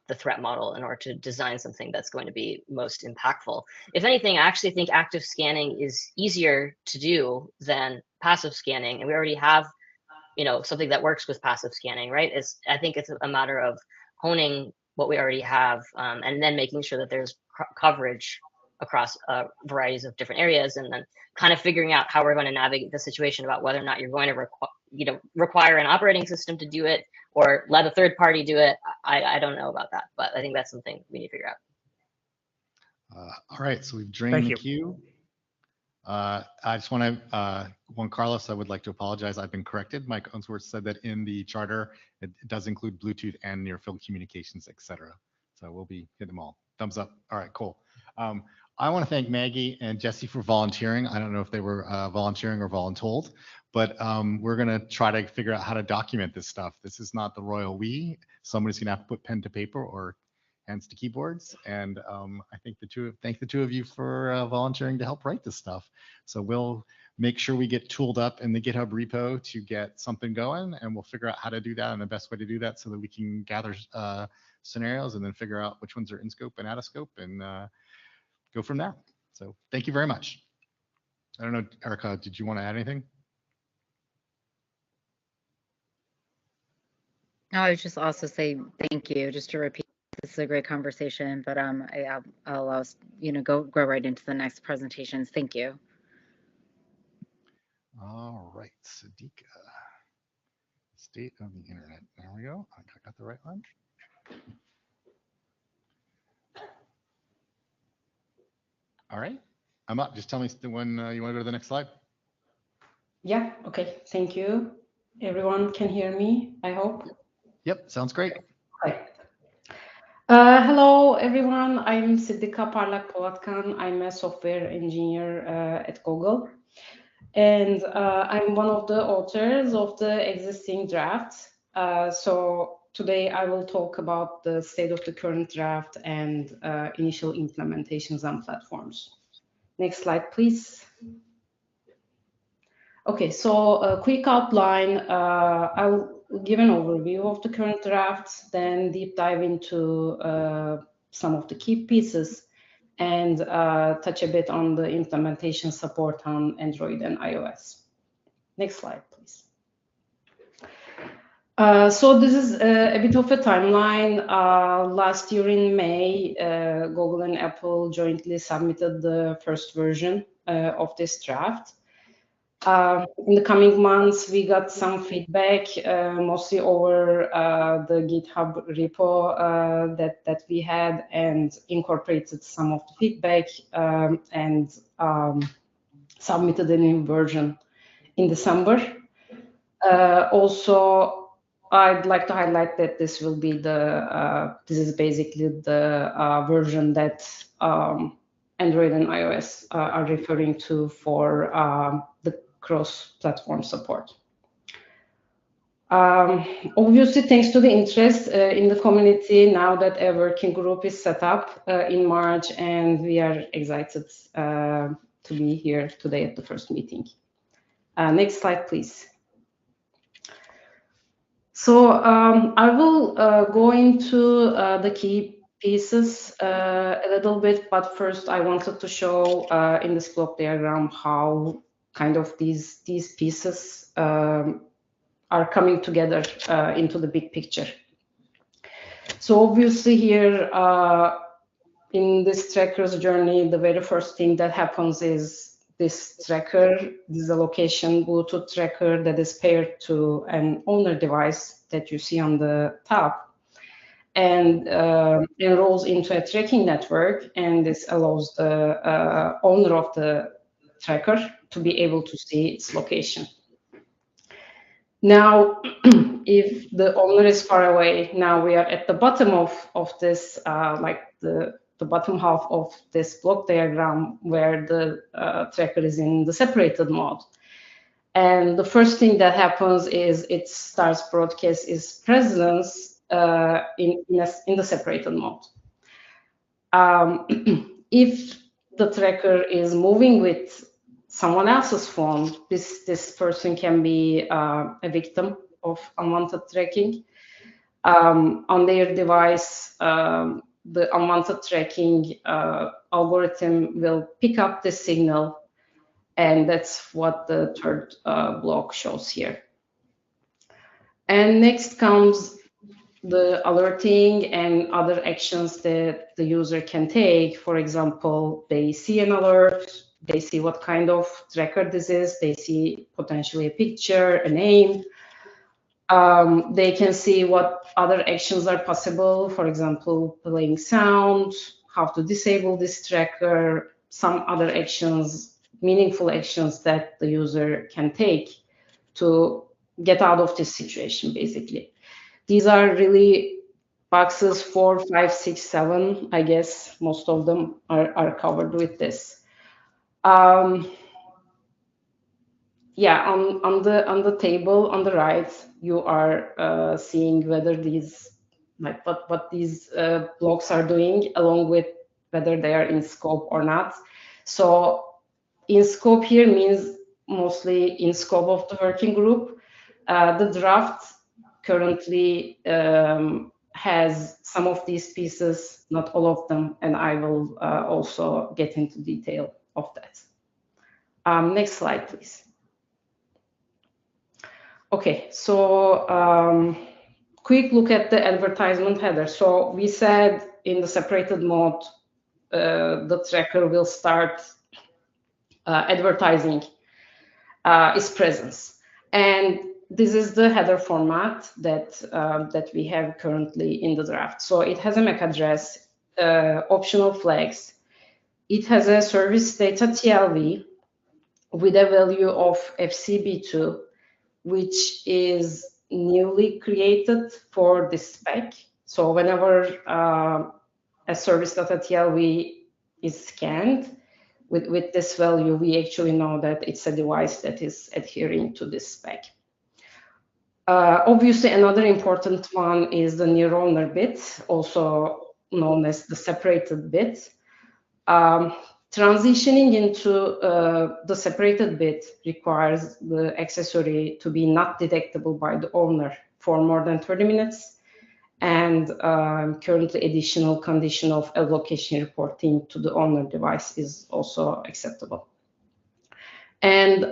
the threat model in order to design something that's going to be most impactful. If anything, I actually think active scanning is easier to do than passive scanning, and we already have, something that works with passive scanning, right? I think it's a matter of honing what we already have, and then making sure that there's coverage across varieties of different areas, and then kind of figuring out how we're going to navigate the situation about whether or not you're going to require an operating system to do it or let a third party do it. I don't know about that, but I think that's something we need to figure out. All right, so we've drained the queue. I just want to, Juan Carlos, I would like to apologize. I've been corrected. Mike Unsworth said that in the charter, it does include Bluetooth and near-field communications, etc. So we'll be hitting them all. Thumbs up. All right, cool. I want to thank Maggie and Jesse for volunteering. I don't know if they were volunteering or voluntold, but we're going to try to figure out how to document this stuff. This is not the royal we. Somebody's going to have to put pen to paper or hands to keyboards. And I think thank the two of you for volunteering to help write this stuff. So we'll make sure we get tooled up in the GitHub repo to get something going, and we'll figure out how to do that and the best way to do that so that we can gather scenarios and then figure out which ones are in scope and out of scope and go from there. So thank you very much. I don't know, Erica, did you want to add anything? I would just also say thank you, just to repeat, this is a great conversation, but I'll allow us, go right into the next presentations. Thank you. All right, Sadiqa. State of the internet. There we go. I got the right one. All right, I'm up. Just tell me when you want to go to the next slide. Yeah, okay, thank you. Everyone can hear me, I hope. Yep, sounds great. Okay. Hello, everyone. I'm Siddiqa Parlak Polatkan. I'm a software engineer at Google. And I'm one of the authors of the existing draft. So today I will talk about the state of the current draft and initial implementations and platforms. Next slide, please. Okay, so a quick outline. I'll give an overview of the current draft, then deep dive into some of the key pieces, and touch a bit on the implementation support on Android and iOS. Next slide, please. So this is a bit of a timeline. Last year in May, Google and Apple jointly submitted the first version of this draft. In the coming months, we got some feedback, mostly over the GitHub repo that we had, and incorporated some of the feedback and submitted a new version in December. Also, I'd like to highlight that this will be this is basically the version that Android and iOS are referring to for the cross-platform support. Obviously, thanks to the interest in the community, now that a working group is set up in March, and we are excited to be here today at the first meeting. Next slide, please. So I will go into the key pieces a little bit, but first I wanted to show in this block diagram how kind of these pieces are coming together into the big picture. So obviously here in this tracker's journey, the very first thing that happens is this tracker. This is a location Bluetooth tracker that is paired to an owner device that you see on the top, and enrolls into a tracking network, and this allows the owner of the tracker to be able to see its location. Now, if the owner is far away, now we are at the bottom of this, like the bottom half of this block diagram, where the tracker is in the separated mode. And the first thing that happens is it starts broadcast its presence in the separated mode. If the tracker is moving with someone else's phone, this person can be a victim of unwanted tracking. On their device, the unwanted tracking algorithm will pick up the signal, and that's what the third block shows here. And next comes the alerting and other actions that the user can take. For example, they see an alert, they see what kind of tracker this is, they see potentially a picture, a name. They can see what other actions are possible, for example, playing sound, how to disable this tracker, some other actions, meaningful actions that the user can take to get out of this situation, basically. These are really boxes 4, 5, 6, 7. I guess most of them are covered with this. Yeah, on the table on the right, you are seeing whether these, like what these blocks are doing, along with whether they are in scope or not. So in scope here means mostly in scope of the working group. The draft currently has some of these pieces, not all of them, and I will also get into detail of that. Next slide, please. Okay, so quick look at the advertisement header. So we said in the separated mode, the tracker will start advertising its presence. And this is the header format that we have currently in the draft. So it has a MAC address, optional flags. It has a service data TLV with a value of FCB2, which is newly created for this spec. So whenever a service data TLV is scanned with this value, we actually know that it's a device that is adhering to this spec. Obviously, another important one is the near owner bit, also known as the separated bit. Transitioning into the separated bit requires the accessory to be not detectable by the owner for more than 30 minutes. And currently additional condition of location reporting to the owner device is also acceptable. And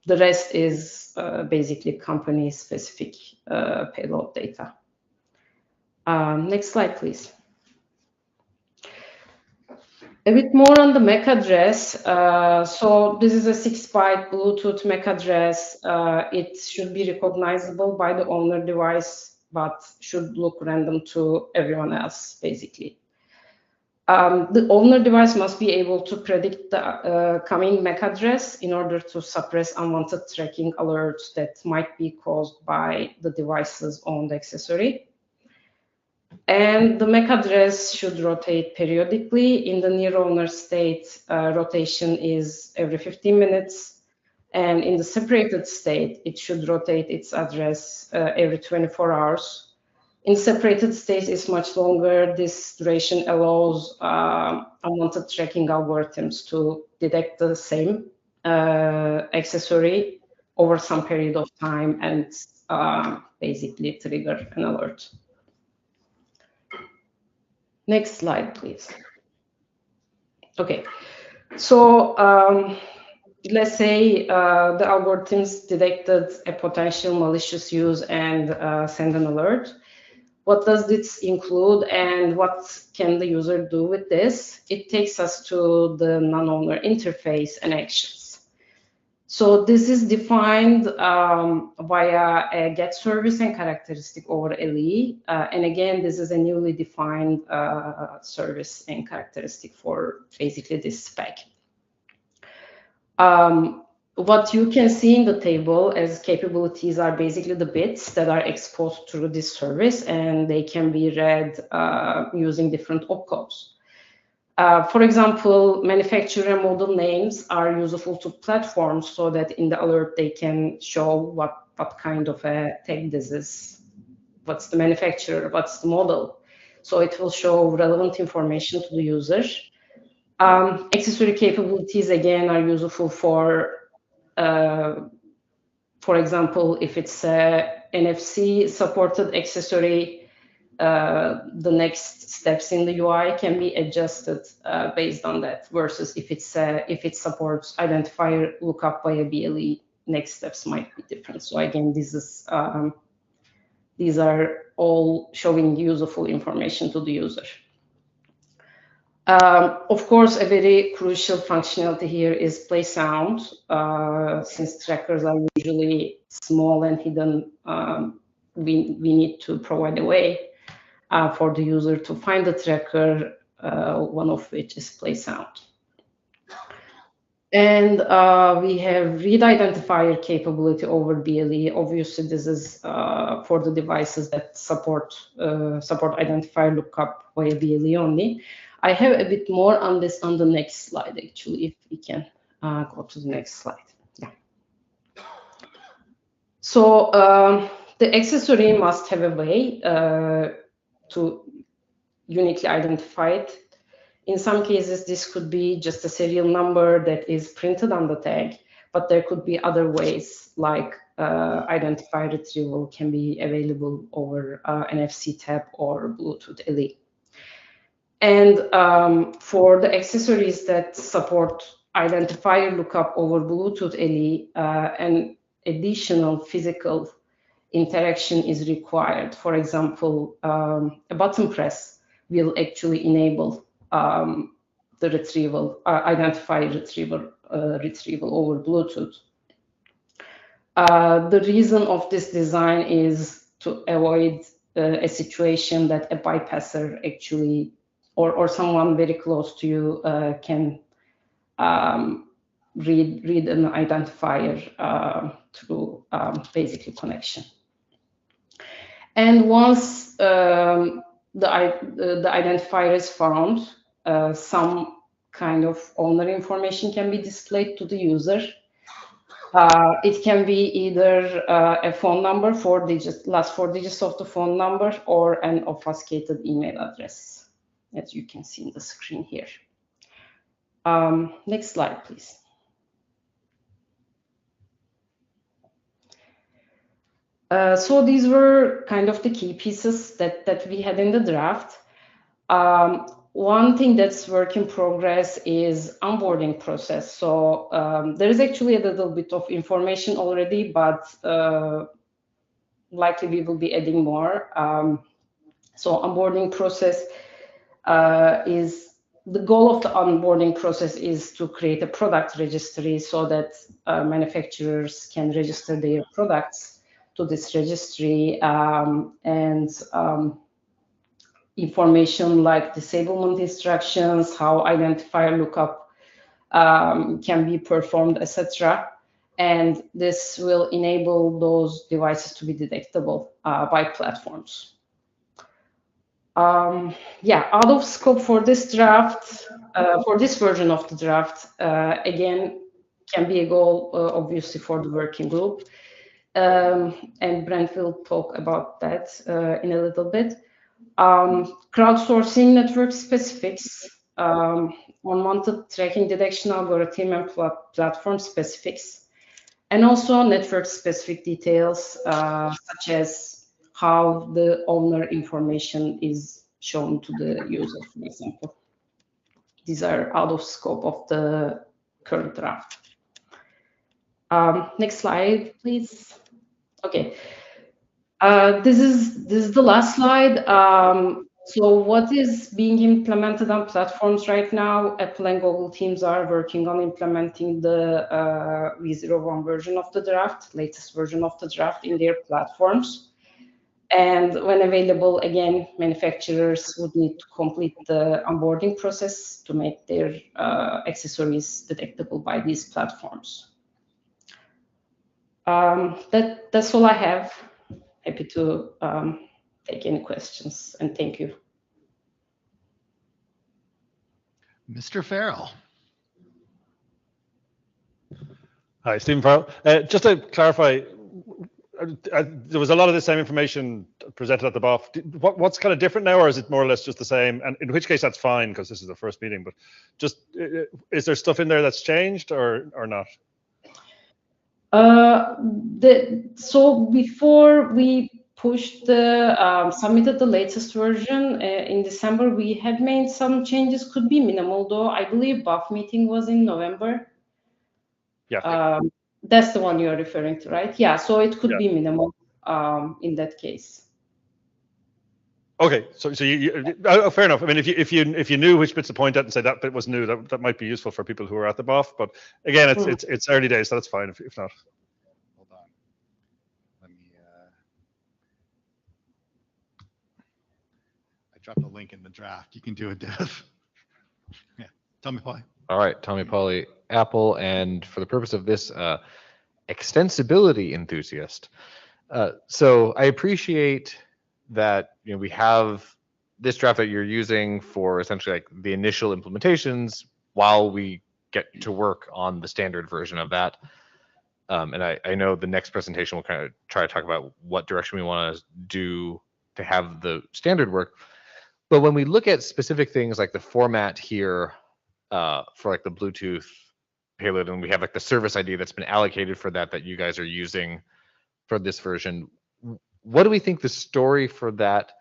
the rest is basically company specific payload data. Next slide, please. A bit more on the MAC address. So this is a 6-byte Bluetooth MAC address. It should be recognizable by the owner device, but should look random to everyone else, basically. The owner device must be able to predict the coming MAC address in order to suppress unwanted tracking alerts that might be caused by the device's owned accessory. And the MAC address should rotate periodically. In the near owner state, rotation is every 15 minutes. And in the separated state, it should rotate its address every 24 hours. In separated state, it's much longer. This duration allows unwanted tracking algorithms to detect the same accessory over some period of time and basically trigger an alert. Next slide, please. Okay, so let's say the algorithms detected a potential malicious use and send an alert. What does this include and what can the user do with this? It takes us to the non-owner interface and actions. So this is defined via a get service and characteristic over LE. And again, this is a newly defined service and characteristic for basically this spec. What you can see in the table as capabilities are basically the bits that are exposed through this service, and they can be read using different opcodes. For example, manufacturer and model names are useful to platforms so that in the alert they can show what kind of a tag this is, what's the manufacturer, what's the model. So it will show relevant information to the user. Accessory capabilities, again, are useful for example, if it's a NFC supported accessory, the next steps in the UI can be adjusted based on that. Versus if it supports identifier lookup via BLE, next steps might be different. So again, this is these are all showing useful information to the user. Of course, a very crucial functionality here is play sound. Since trackers are usually small and hidden, we need to provide a way for the user to find the tracker, one of which is play sound. And we have read identifier capability over BLE. Obviously, this is for the devices that support identifier lookup via BLE only. I have a bit more on this on the next slide, actually, if we can go to the next slide. Yeah. So the accessory must have a way to uniquely identify it. In some cases, this could be just a serial number that is printed on the tag, but there could be other ways, like identifier retrieval can be available over NFC tap or Bluetooth LE. And for the accessories that support identifier lookup over Bluetooth LE, an additional physical interaction is required. For example, a button press will actually enable the retrieval, identifier retrieval over Bluetooth. The reason of this design is to avoid a situation that a bypasser actually, or someone very close to you can read an identifier through basically connection. And once the identifier is found, some kind of owner information can be displayed to the user. It can be either a phone number, last 4 digits of the phone number, or an obfuscated email address, as you can see in the screen here. Next slide, please. So these were kind of the key pieces that we had in the draft. One thing that's work in progress is onboarding process. So there is actually a little bit of information already, but likely we will be adding more. So onboarding process is the goal of the onboarding process is to create a product registry so that manufacturers can register their products to this registry, and information like disablement instructions, how identifier lookup can be performed, etc. And this will enable those devices to be detectable by platforms. Yeah, out of scope for this draft, for this version of the draft, again, can be a goal, obviously, for the working group. And Brent will talk about that in a little bit. Crowdsourcing network specifics, unwanted tracking detection algorithm and platform specifics, and also network specific details, such as how the owner information is shown to the user, for example. These are out of scope of the current draft. Next slide, please. Okay. This is the last slide. So what is being implemented on platforms right now? Apple and Google teams are working on implementing the V01 version of the draft, latest version of the draft in their platforms. And when available, again, manufacturers would need to complete the onboarding process to make their accessories detectable by these platforms. That's all I have. Happy to take any questions, and thank you. Mr. Farrell. Hi, Stephen Farrell. Just to clarify, there was a lot of the same information presented at the BOF. What's kind of different now, or is it more or less just the same? And in which case, that's fine, because this is the first meeting, but just, is there stuff in there that's changed or not? So before we pushed submitted the latest version in December, we had made some changes, could be minimal though. I believe BOF meeting was in November. Yeah. That's the one you're referring to, right? Yeah, so it could be minimal in that case. Okay, so you fair enough. I mean, if you knew which bits to point at and say that bit was new, that might be useful for people who are at the BOF. But again, it's early days, so that's fine if not. Hold on. Let me. I dropped the link in the draft. You can do a div. Yeah, Tommy Pauly. All right, Tommy Pauly, Apple, and for the purpose of this, extensibility enthusiast. So I appreciate that we have this draft that you're using for essentially like the initial implementations while we get to work on the standard version of that. And I know the next presentation will kind of try to talk about what direction we want to do to have the standard work. But when we look at specific things like the format here for like the Bluetooth payload, and we have like the service ID that's been allocated for that you guys are using for this version, what do we think the story for that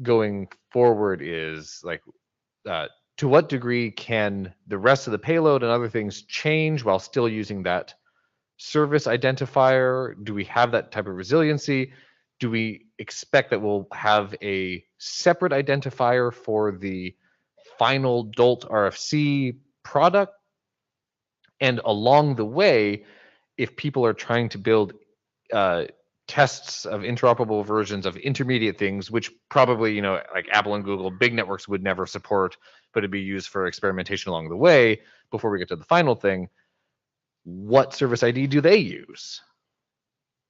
going forward is? Like, to what degree can the rest of the payload and other things change while still using that service identifier? Do we have that type of resiliency? Do we expect that we'll have a separate identifier for the final DULT RFC product? And along the way, if people are trying to build tests of interoperable versions of intermediate things, which probably, you know, like Apple and Google, big networks would never support, but it'd be used for experimentation along the way before we get to the final thing, what service ID do they use?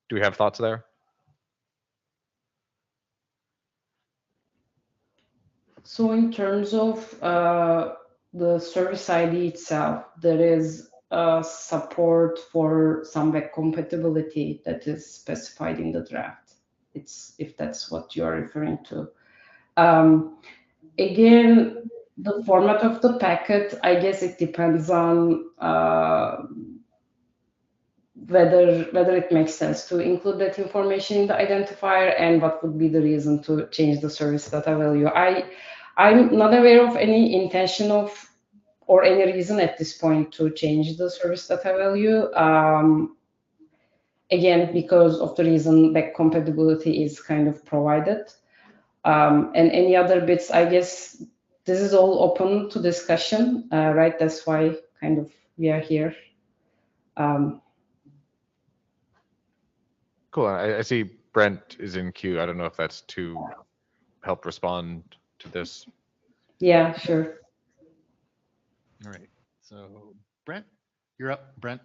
Do we have thoughts there? So in terms of the service ID itself, there is support for some back compatibility that is specified in the draft. It's if that's what you are referring to. Again, the format of the packet, I guess it depends on whether it makes sense to include that information in the identifier and what would be the reason to change the service data value. I'm not aware of any intention of or any reason at this point to change the service data value. Again, because of the reason back compatibility is kind of provided. And any other bits, I guess this is all open to discussion, right? That's why kind of we are here. Cool. I see Brent is in queue. I don't know if that's to help respond to this. Yeah, sure. All right. So Brent, you're up, Brent.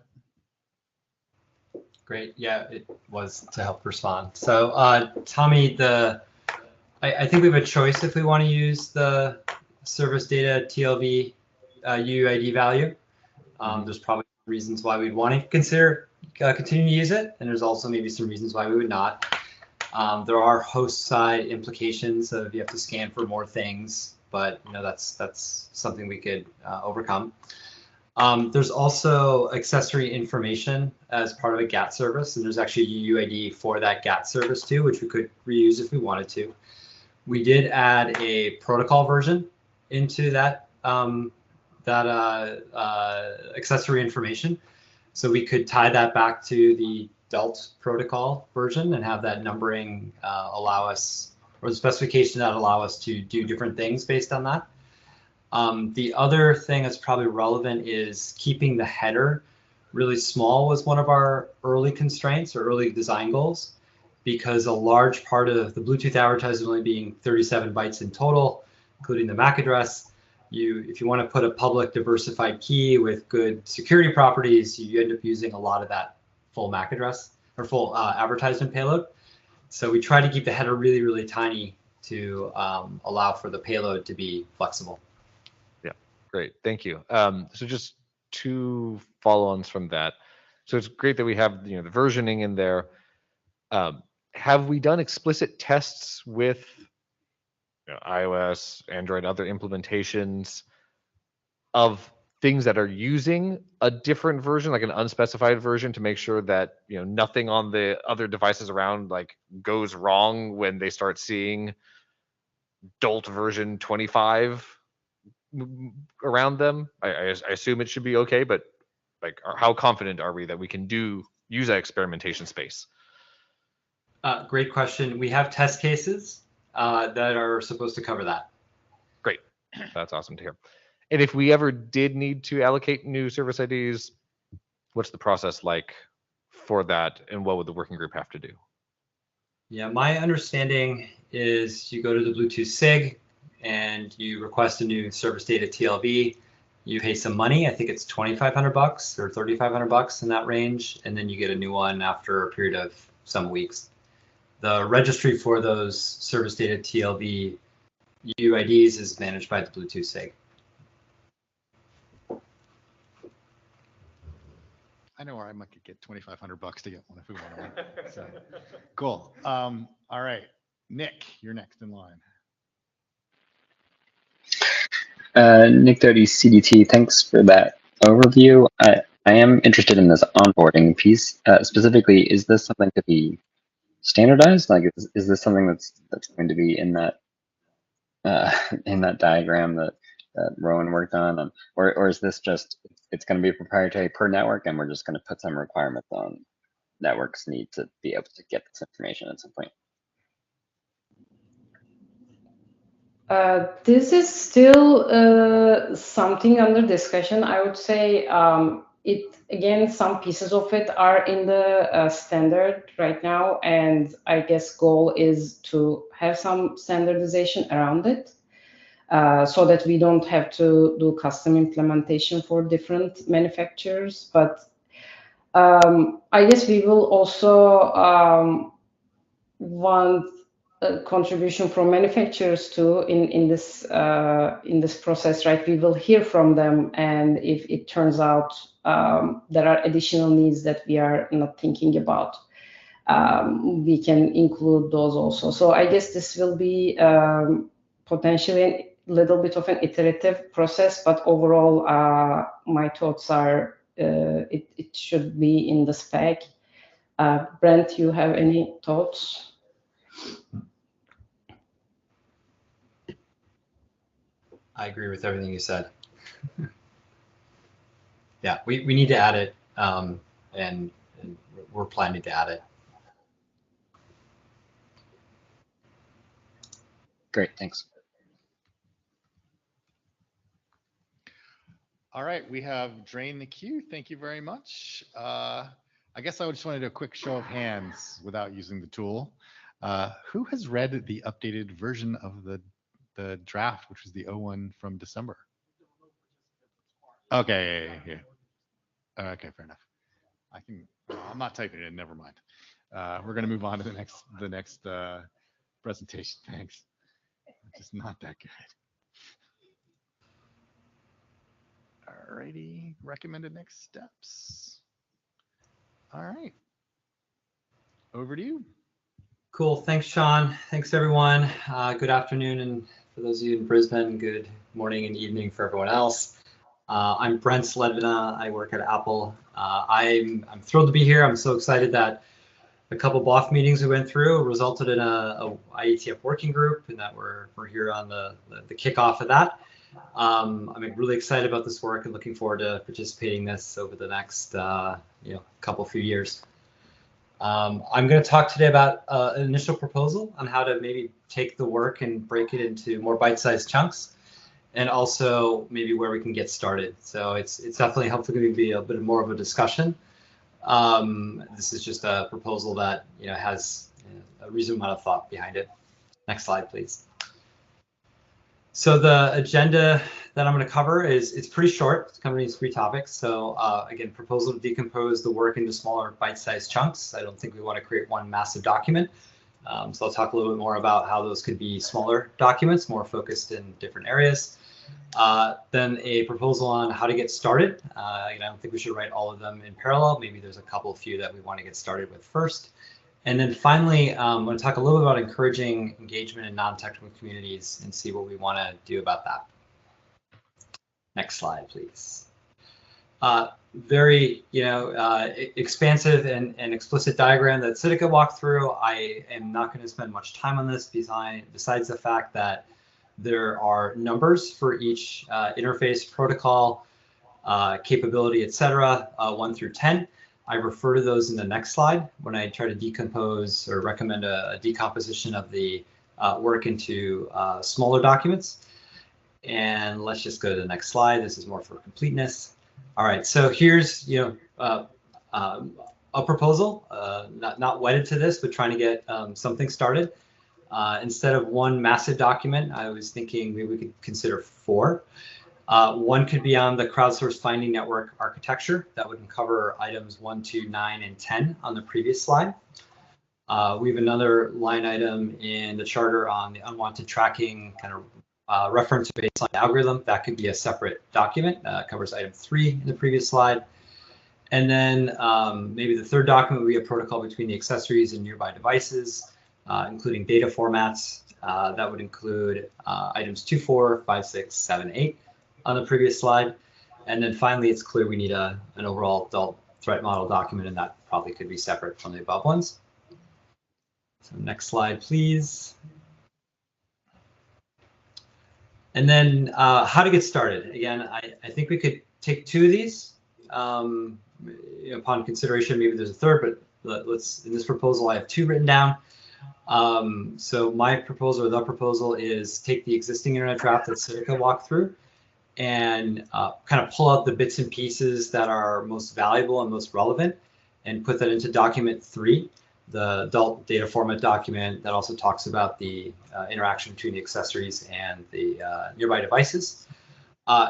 Great. Yeah, it was to help respond. So Tommy, I think we have a choice if we want to use the service data TLV UUID value. There's probably reasons why we'd want to consider continuing to use it, and there's also maybe some reasons why we would not. There are host side implications of you have to scan for more things, but you know that's something we could overcome. There's also accessory information as part of a GAT service, and there's actually a UUID for that GAT service too, which we could reuse if we wanted to. We did add a protocol version into that accessory information, so we could tie that back to the DULT protocol version and have that numbering allow us, or the specification that allow us to do different things based on that. The other thing that's probably relevant is keeping the header really small was one of our early constraints or early design goals, because a large part of the Bluetooth advertising only being 37 bytes in total, including the MAC address. If you want to put a public diversified key with good security properties, you end up using a lot of that full MAC address or full advertisement payload. So we try to keep the header really, really tiny to allow for the payload to be flexible. Yeah, great. Thank you. So just two follow-ons from that. So it's great that we have the versioning in there. Have we done explicit tests with iOS, Android, other implementations of things that are using a different version, like an unspecified version, to make sure that nothing on the other devices around like goes wrong when they start seeing DULT version 25 around them? I assume it should be okay, but like, how confident are we that we can use that experimentation space? Great question. We have test cases that are supposed to cover that. Great. That's awesome to hear. And if we ever did need to allocate new service IDs, what's the process like for that, and what would the working group have to do? Yeah, my understanding is you go to the Bluetooth SIG and you request a new service data TLV. You pay some money. I think it's $2,500 or $3,500 in that range, and then you get a new one after a period of some weeks. The registry for those service data TLV UIDs is managed by the Bluetooth SIG. I know where I might get $2,500 to get one if we want one. So, cool. All right, Nick, you're next in line. Nick Doty, CDT. Thanks for that overview. I am interested in this onboarding piece. Specifically, is this something to be standardized? Like, is this something that's going to be in that diagram that Rowan worked on, or is this just it's going to be proprietary per network, and we're just going to put some requirements on networks need to be able to get this information at some point. This is still something under discussion. I would say again, some pieces of it are in the standard right now, and I guess goal is to have some standardization around it, so that we don't have to do custom implementation for different manufacturers. But I guess we will also want a contribution from manufacturers too in this process, right? We will hear from them, and if it turns out there are additional needs that we are not thinking about, we can include those also. So I guess this will be potentially a little bit of an iterative process, but overall, my thoughts are it should be in the spec. Brent, you have any thoughts? I agree with everything you said. Yeah, we need to add it, and we're planning to add it. Great, thanks. All right, we have drained the queue. Thank you very much. I guess I just want to do a quick show of hands without using the tool. Who has read the updated version of the draft, which was the 01 from December? Okay, yeah. Okay, fair enough. I'm not typing it in, never mind. We're gonna move on to the next presentation. Thanks. It's just not that good. Alrighty, recommended next steps. All right, over to you. Cool, thanks, Sean. Thanks, everyone. Good afternoon, and for those of you in Brisbane, good morning and evening for everyone else. I'm Brent Sledvina. I work at Apple. I'm thrilled to be here. I'm so excited that a couple BOF meetings we went through resulted in a IETF working group, and that we're here on the kickoff of that. I'm really excited about this work and looking forward to participating in this over the next few years. I'm going to talk today about an initial proposal on how to maybe take the work and break it into more bite-sized chunks, and also maybe where we can get started. So it's definitely hopefully going to be a bit more of a discussion. This is just a proposal that has a reasonable amount of thought behind it. Next slide, please. So the agenda that I'm going to cover it's pretty short. It's covering these 3 topics. So again, proposal to decompose the work into smaller bite-sized chunks. I don't think we want to create one massive document. So I'll talk a little bit more about how those could be smaller documents, more focused in different areas. Then a proposal on how to get started. I don't think we should write all of them in parallel. Maybe there's a few that we want to get started with first. And then finally, I'm going to talk a little bit about encouraging engagement in non-technical communities and see what we want to do about that. Next slide, please. Very expansive and explicit diagram that Siddhika walked through. I am not going to spend much time on this besides the fact that there are numbers for each interface, protocol, capability, etc., 1 through 10. I refer to those in the next slide when I try to decompose or recommend a decomposition of the work into smaller documents. And let's just go to the next slide. This is more for completeness. All right, so here's a proposal, not wedded to this, but trying to get something started. Instead of one massive document, I was thinking maybe we could consider 4. One could be on the crowdsourced finding network architecture. That would cover items 1, 2, 9, and 10 on the previous slide. We have another line item in the charter on the unwanted tracking reference baseline algorithm. That could be a separate document. Covers item 3 in the previous slide. And then maybe the third document would be a protocol between the accessories and nearby devices, including data formats. That would include items 2, 4, 5, 6, 7, 8 on the previous slide. And then finally, it's clear we need an overall DULT threat model document, and that probably could be separate from the above ones. So next slide, please. And then how to get started. Again, I think we could take 2 of these. Upon consideration, maybe there's a third, but let's, in this proposal, I have 2 written down. So my proposal, or the proposal, is take the existing internet draft that Sitica walked through and kind of pull out the bits and pieces that are most valuable and most relevant and put that into document 3, the DULT data format document that also talks about the interaction between the accessories and the nearby devices.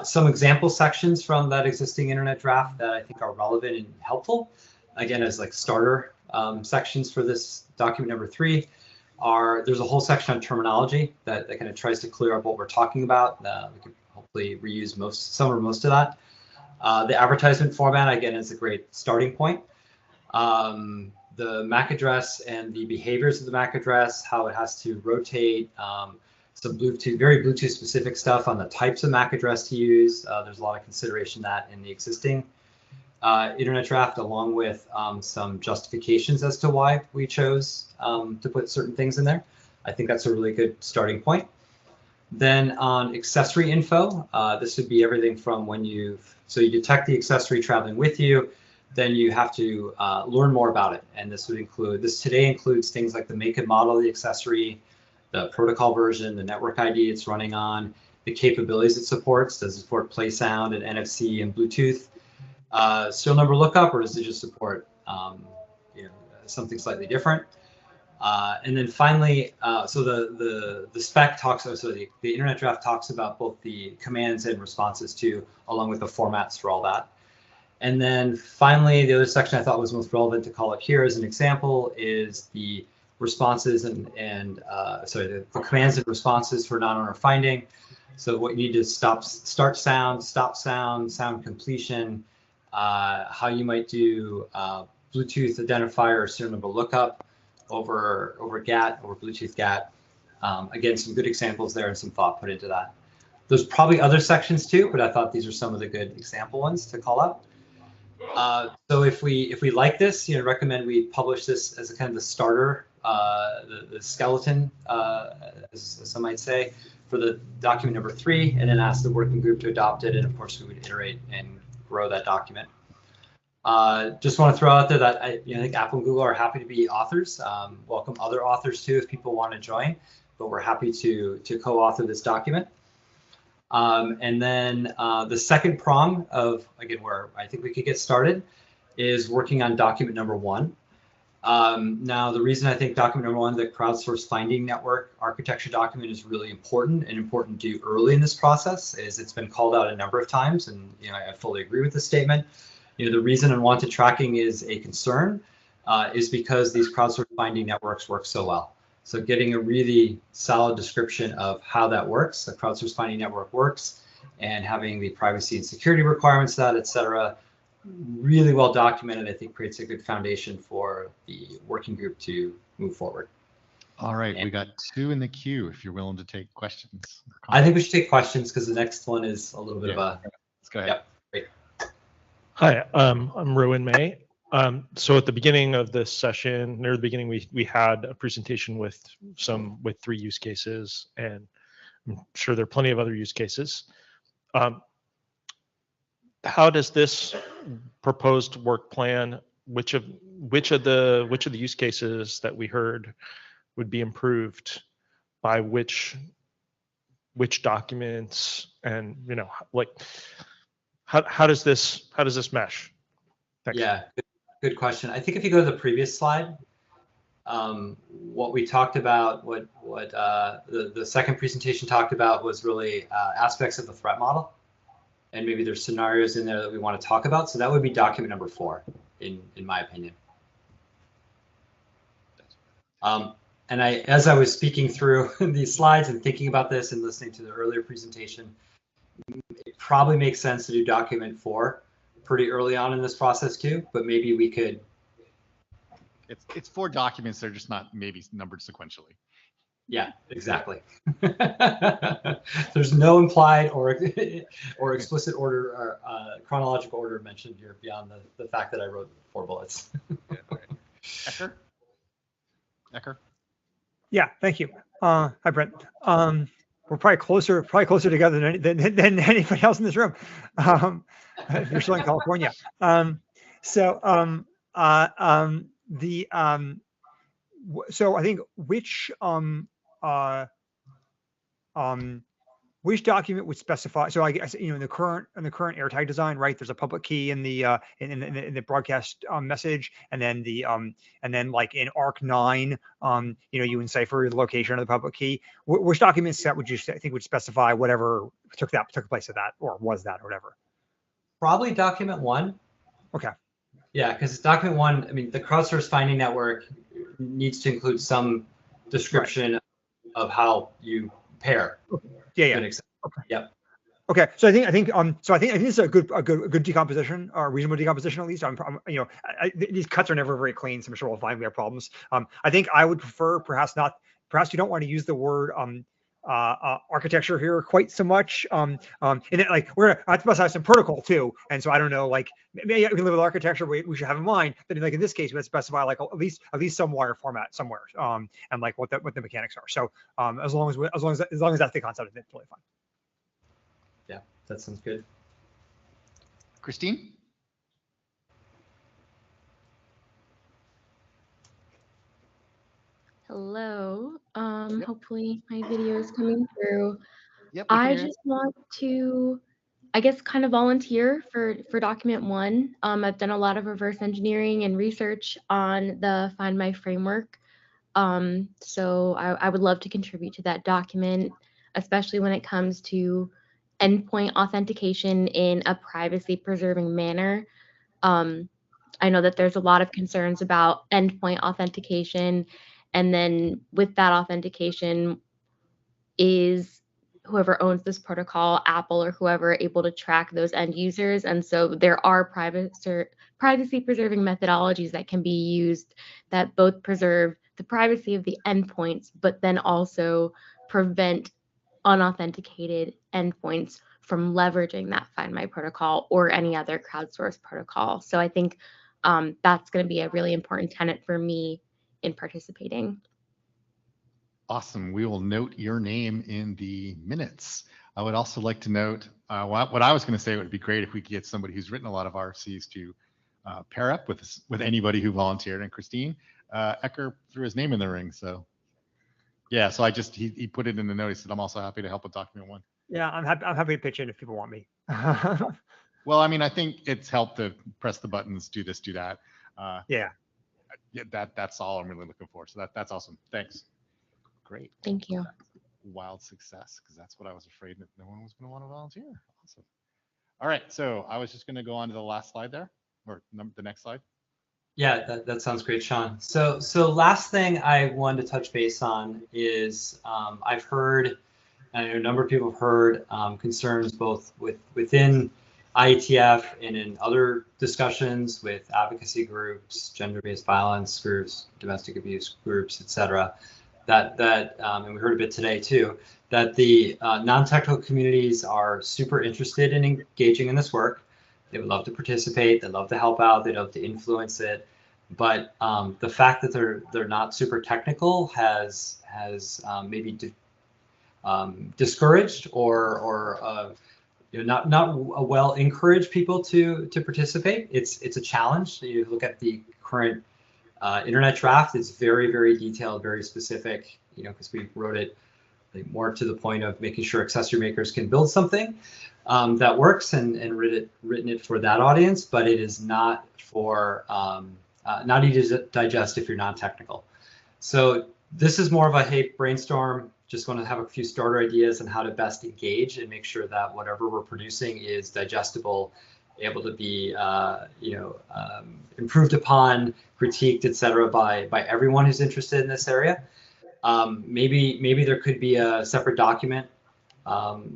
Some example sections from that existing internet draft that I think are relevant and helpful, again, as like starter sections for this document number 3 there's a whole section on terminology that kind of tries to clear up what we're talking about. We could hopefully reuse some or most of that. The advertisement format, again, is a great starting point. The MAC address and the behaviors of the MAC address, how it has to rotate, some Bluetooth, very Bluetooth specific stuff on the types of MAC address to use. There's a lot of consideration that in the existing internet draft, along with some justifications as to why we chose to put certain things in there. I think that's a really good starting point. Then on accessory info, this would be everything from when you detect the accessory traveling with you, then you have to learn more about it. And this today includes things like the make and model of the accessory, the protocol version, the network ID it's running on, the capabilities it supports. Does it support play sound and NFC and Bluetooth? Serial number lookup, or does it just support something slightly different? And then finally, so the spec talks, so the internet draft talks about both the commands and responses too, along with the formats for all that. And then finally, the other section I thought was most relevant to call it here as an example is the responses the commands and responses for non-owner finding. So what you need to start sound, stop sound, sound completion, how you might do Bluetooth identifier or serial number lookup over GAT, over Bluetooth GAT. Again, some good examples there and some thought put into that. There's probably other sections too, but I thought these are some of the good example ones to call out. So if we like this, recommend we publish this as a kind of the starter, the skeleton, as some might say, for the document number 3, and then ask the working group to adopt it. And of course, we would iterate and grow that document. Just want to throw out there that I think Apple and Google are happy to be authors. Welcome other authors too if people want to join, but we're happy to co-author this document. And then the second prong of, again, where I think we could get started is working on document number 1. Now, the reason I think document number 1, the crowdsourced finding network architecture document, is really important and important to do early in this process is it's been called out a number of times, and I fully agree with the statement. The reason unwanted tracking is a concern is because these crowdsourced finding networks work so well. So getting a really solid description of how that works, the crowdsourced finding network works, and having the privacy and security requirements that, et cetera, really well documented, I think creates a good foundation for the working group to move forward. All right, we got 2 in the queue if you're willing to take questions. I think we should take questions because the next one is a little bit of a. Let's go ahead. Yep, great. Hi, I'm Rowan May. So at the beginning of this session, near the beginning, we had a presentation with 3 use cases, and I'm sure there are plenty of other use cases. How does this proposed work plan, which of the use cases that we heard would be improved by which documents, and how does this mesh? Thanks. Yeah, good question. I think if you go to the previous slide, what we talked about, what the second presentation talked about was really aspects of the threat model, and maybe there's scenarios in there that we want to talk about. So that would be document number 4, in my opinion. And as I was speaking through these slides and thinking about this and listening to the earlier presentation, it probably makes sense to do document 4 pretty early on in this process too, but maybe we could. It's 4 documents. They're just not maybe numbered sequentially. Yeah, exactly. There's no implied or explicit order or chronological order mentioned here beyond the fact that I wrote 4 bullets. Ecker? Yeah, thank you. Hi, Brent. we're probably closer together than anybody else in this room. If you're still in California. So I think which document would specify? So I guess in the current AirTag design, right? There's a public key in the in the broadcast message, and then like in ARC9, you encipher the location of the public key. Which document set would you think would specify whatever took place of that, or was that, or whatever? Probably document 1. Okay. Yeah, because document 1, I mean, the crowdsourced finding network needs to include some description of how you pair. Yeah. Okay. Yep. Okay, so I think this is a good decomposition, or reasonable decomposition at least. These cuts are never very clean, so I'm sure we'll find we have problems. I think I would prefer perhaps you don't want to use the word architecture here quite so much. And then, like, we're gonna specify some protocol too, and so I don't know, like, maybe we can live with architecture. We should have in mind that, like, in this case, we have to specify like at least some wire format somewhere, and like what the mechanics are. So as long as that's the concept, it's totally fine. Yeah, that sounds good. Christine? Hello. Hopefully my video is coming through. Yep. I just want to, I guess, kind of volunteer for document 1. I've done a lot of reverse engineering and research on the Find My framework. So I would love to contribute to that document, especially when it comes to endpoint authentication in a privacy preserving manner. I know that there's a lot of concerns about endpoint authentication, and then with that authentication, is whoever owns this protocol, Apple or whoever, able to track those end users? And so there are privacy preserving methodologies that can be used that both preserve the privacy of the endpoints, but then also prevent unauthenticated endpoints from leveraging that Find My protocol or any other crowdsourced protocol. So I think that's going to be a really important tenet for me in participating. Awesome. We will note your name in the minutes. I would also like to note what I was going to say. It would be great if we could get somebody who's written a lot of RFCs to pair up with anybody who volunteered. And Christine Ecker threw his name in the ring. So yeah, so he put it in the note. He said, I'm also happy to help with document 1. Yeah, I'm happy to pitch in if people want me. Well, I mean, I think it's helped to press the buttons, do this, do that. Yeah, that's all I'm really looking for. So that's awesome. Thanks. Great. Thank you. Wild success, because that's what I was afraid that no one was going to want to volunteer. Awesome. All right, so I was just going to go on to the last slide there, or the next slide. Yeah, that sounds great, Sean. So last thing I wanted to touch base on is I've heard, and I know a number of people have heard concerns both within IETF and in other discussions with advocacy groups, gender-based violence groups, domestic abuse groups, etc. That and we heard a bit today too, that the non-technical communities are super interested in engaging in this work. They would love to participate. They'd love to help out. They'd love to influence it. But the fact that they're not super technical has maybe discouraged or not well encouraged people to participate. It's a challenge. You look at the current internet draft. It's very, very detailed, very specific. Because we wrote it more to the point of making sure accessory makers can build something that works and written it for that audience. But it is not for not easy to digest if you're non-technical. So this is more of a, hey, brainstorm. Just want to have a few starter ideas on how to best engage and make sure that whatever we're producing is digestible, able to be improved upon, critiqued, etc. by everyone who's interested in this area. Maybe there could be a separate document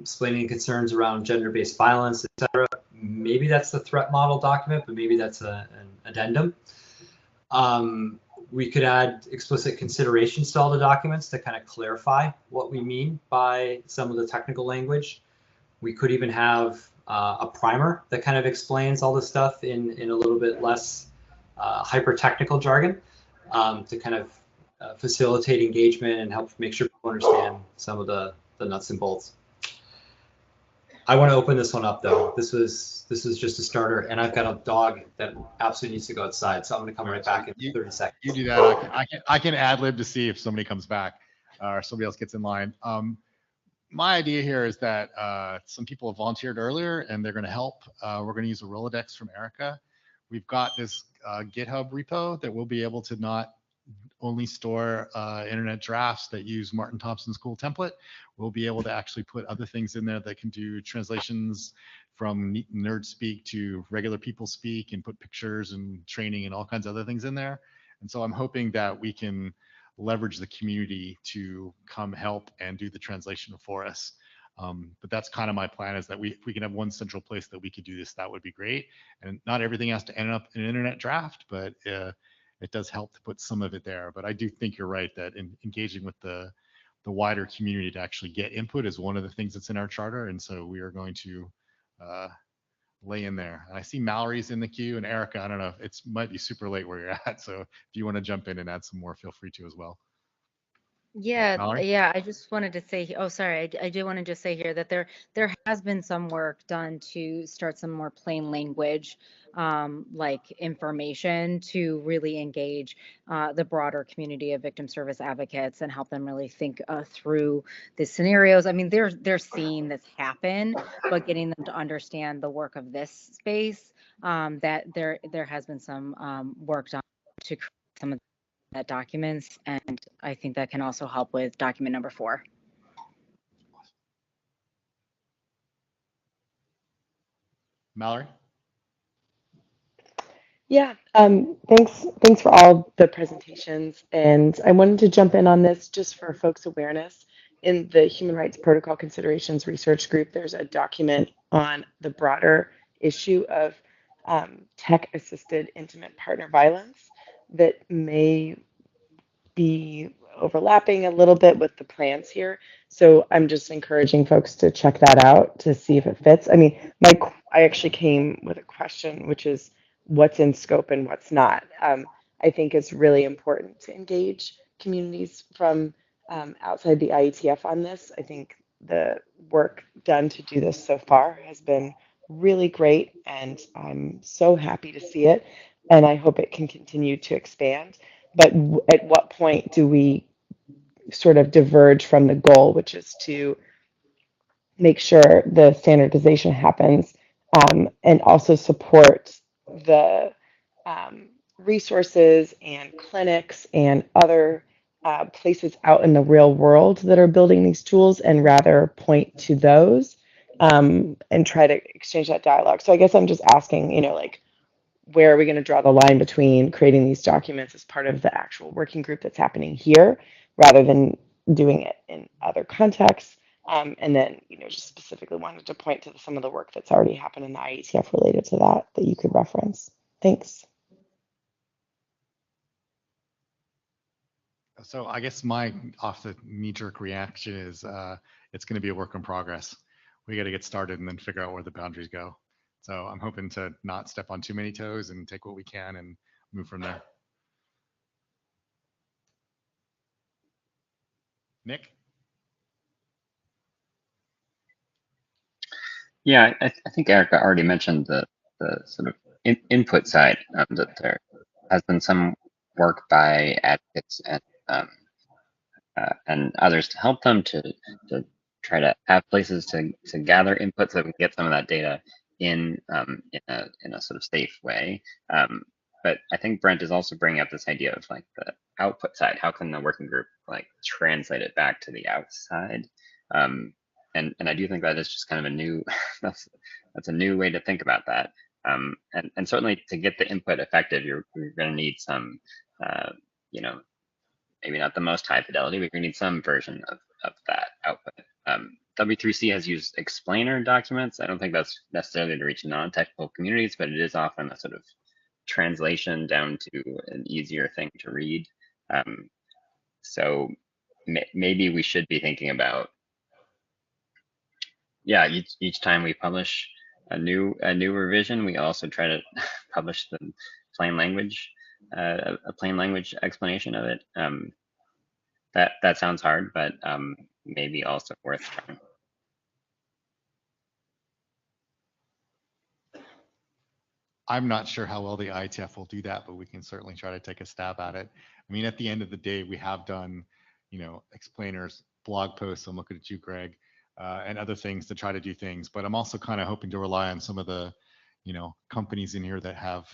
explaining concerns around gender-based violence, etc. Maybe that's the threat model document, but maybe that's an addendum. We could add explicit considerations to all the documents to kind of clarify what we mean by some of the technical language. We could even have a primer that kind of explains all this stuff in a little bit less hyper-technical jargon to kind of facilitate engagement and help make sure people understand some of the nuts and bolts. I want to open this one up though. This was just a starter, and I've got a dog that absolutely needs to go outside, so I'm going to come right back in 30 seconds. You do that. I can ad lib to see if somebody comes back or somebody else gets in line. My idea here is that some people have volunteered earlier and they're going to help. We're going to use a Rolodex from Erica. We've got this GitHub repo that we'll be able to not only store internet drafts that use Martin Thompson's cool template. We'll be able to actually put other things in there that can do translations from nerd speak to regular people speak, and put pictures and training and all kinds of other things in there. And so I'm hoping that we can leverage the community to come help and do the translation for us. But that's kind of my plan, is that if we can have one central place that we could do this, that would be great. And not everything has to end up in an internet draft, but it does help to put some of it there. But I do think you're right that engaging with the wider community to actually get input is one of the things that's in our charter. And so we are going to lay in there. And I see Mallory's in the queue, and Erica, I don't know, it might be super late where you're at. So if you want to jump in and add some more, feel free to as well. Mallory? Yeah, I just wanted to say, oh, sorry, I do want to just say here that there has been some work done to start some more plain language, like information, to really engage the broader community of victim service advocates and help them really think through the scenarios. I mean, they're seeing this happen, but getting them to understand the work of this space, that there has been some work done to create some of that documents, and I think that can also help with document number 4. Mallory? Yeah, thanks for all the presentations. And I wanted to jump in on this just for folks' awareness. In the Human Rights Protocol Considerations Research Group, there's a document on the broader issue of tech-assisted intimate partner violence that may be overlapping a little bit with the plans here. So I'm just encouraging folks to check that out to see if it fits. I mean, I actually came with a question, which is what's in scope and what's not. I think it's really important to engage communities from outside the IETF on this. I think the work done to do this so far has been really great, and I'm so happy to see it, and I hope it can continue to expand. But at what point do we sort of diverge from the goal, which is to make sure the standardization happens, and also support the resources and clinics and other places out in the real world that are building these tools, and rather point to those, and try to exchange that dialogue. So I guess I'm just asking, like, where are we going to draw the line between creating these documents as part of the actual working group that's happening here, rather than doing it in other contexts? And then, just specifically wanted to point to some of the work that's already happened in the IETF related to that you could reference. Thanks. So I guess my off the knee-jerk reaction is it's going to be a work in progress. We got to get started and then figure out where the boundaries go. So I'm hoping to not step on too many toes and take what we can and move from there. Nick? Yeah, I think Erica already mentioned the sort of input side, that there has been some work by advocates and others to help them to try to have places to gather input so that we can get some of that data in a sort of safe way. But I think Brent is also bringing up this idea of like the output side. How can the working group like translate it back to the outside? And I do think that is just kind of a new that's a new way to think about that. And certainly to get the input effective, you're going to need some maybe not the most high fidelity, but you're going to need some version of that output. W3C has used explainer documents. I don't think that's necessarily to reach non-technical communities, but it is often a sort of translation down to an easier thing to read. So maybe we should be thinking about, yeah, each time we publish a new revision, we also try to publish the plain language, a plain language explanation of it. That sounds hard, but may be also worth trying. I'm not sure how well the IETF will do that, but we can certainly try to take a stab at it. I mean, at the end of the day, we have done, explainers, blog posts. I'm looking at you, Greg, and other things to try to do things. But I'm also kind of hoping to rely on some of the, companies in here that have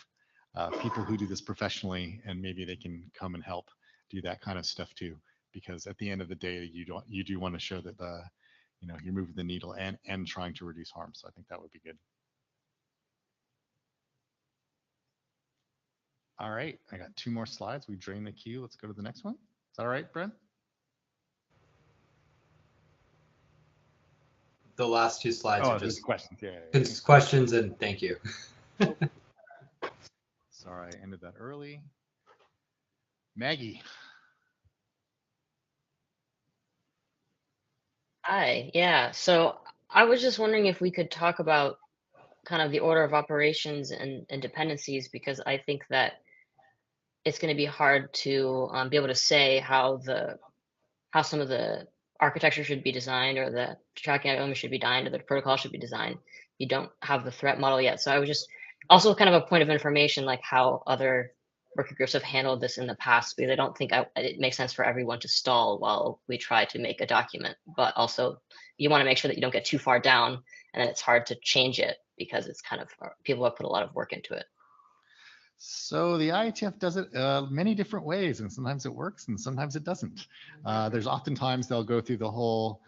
people who do this professionally, and maybe they can come and help do that kind of stuff too. Because at the end of the day, you do want to show that you're moving the needle and trying to reduce harm. So I think that would be good. All right, I got 2 more slides. We drained the queue. Let's go to the next one. Is that all right, Brent? The last 2 slides are just questions. Yeah. Questions, and thank you. Sorry, I ended that early. Maggie. Hi, yeah. So I was just wondering if we could talk about kind of the order of operations and dependencies, because I think that it's going to be hard to be able to say how some of the architecture should be designed, or the tracking algorithm should be designed, or the protocol should be designed. You don't have the threat model yet. So I was just also kind of a point of information, like how other working groups have handled this in the past, because I don't think it makes sense for everyone to stall while we try to make a document. But also you want to make sure that you don't get too far down, and then it's hard to change it because it's kind of, people have put a lot of work into it. So the IETF does it many different ways, and sometimes it works and sometimes it doesn't. There's oftentimes they'll go through the whole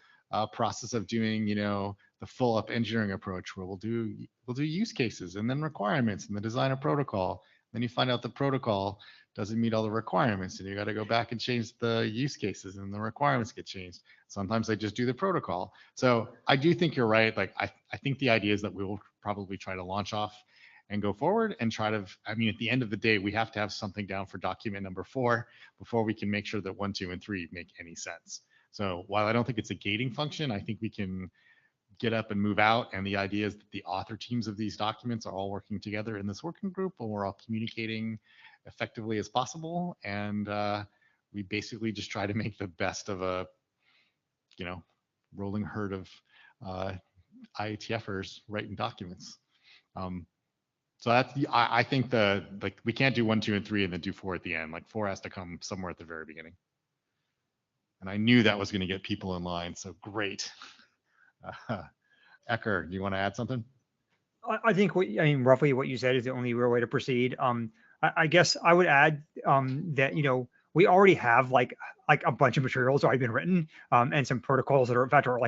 process of doing, the full up engineering approach, where we'll do use cases and then requirements and the design a protocol. Then you find out the protocol doesn't meet all the requirements, and you got to go back and change the use cases, and the requirements get changed. Sometimes they just do the protocol. So I do think you're right. Like I think the idea is that we will probably try to launch off and go forward and try to, at the end of the day, we have to have something down for document number 4 before we can make sure that 1, 2, and 3 make any sense. So while I don't think it's a gating function, I think we can get up and move out. And the idea is that the author teams of these documents are all working together in this working group, and we're all communicating effectively as possible. And we basically just try to make the best of a, rolling herd of IETFers writing documents. So that's I think we can't do 1, 2, and 3 and then do 4 at the end. Like 4 has to come somewhere at the very beginning. And I knew that was going to get people in line. So great. Ecker, do you want to add something? I think roughly what you said is the only real way to proceed. I guess I would add that we already have like a bunch of materials already been written, and some protocols that are in fact are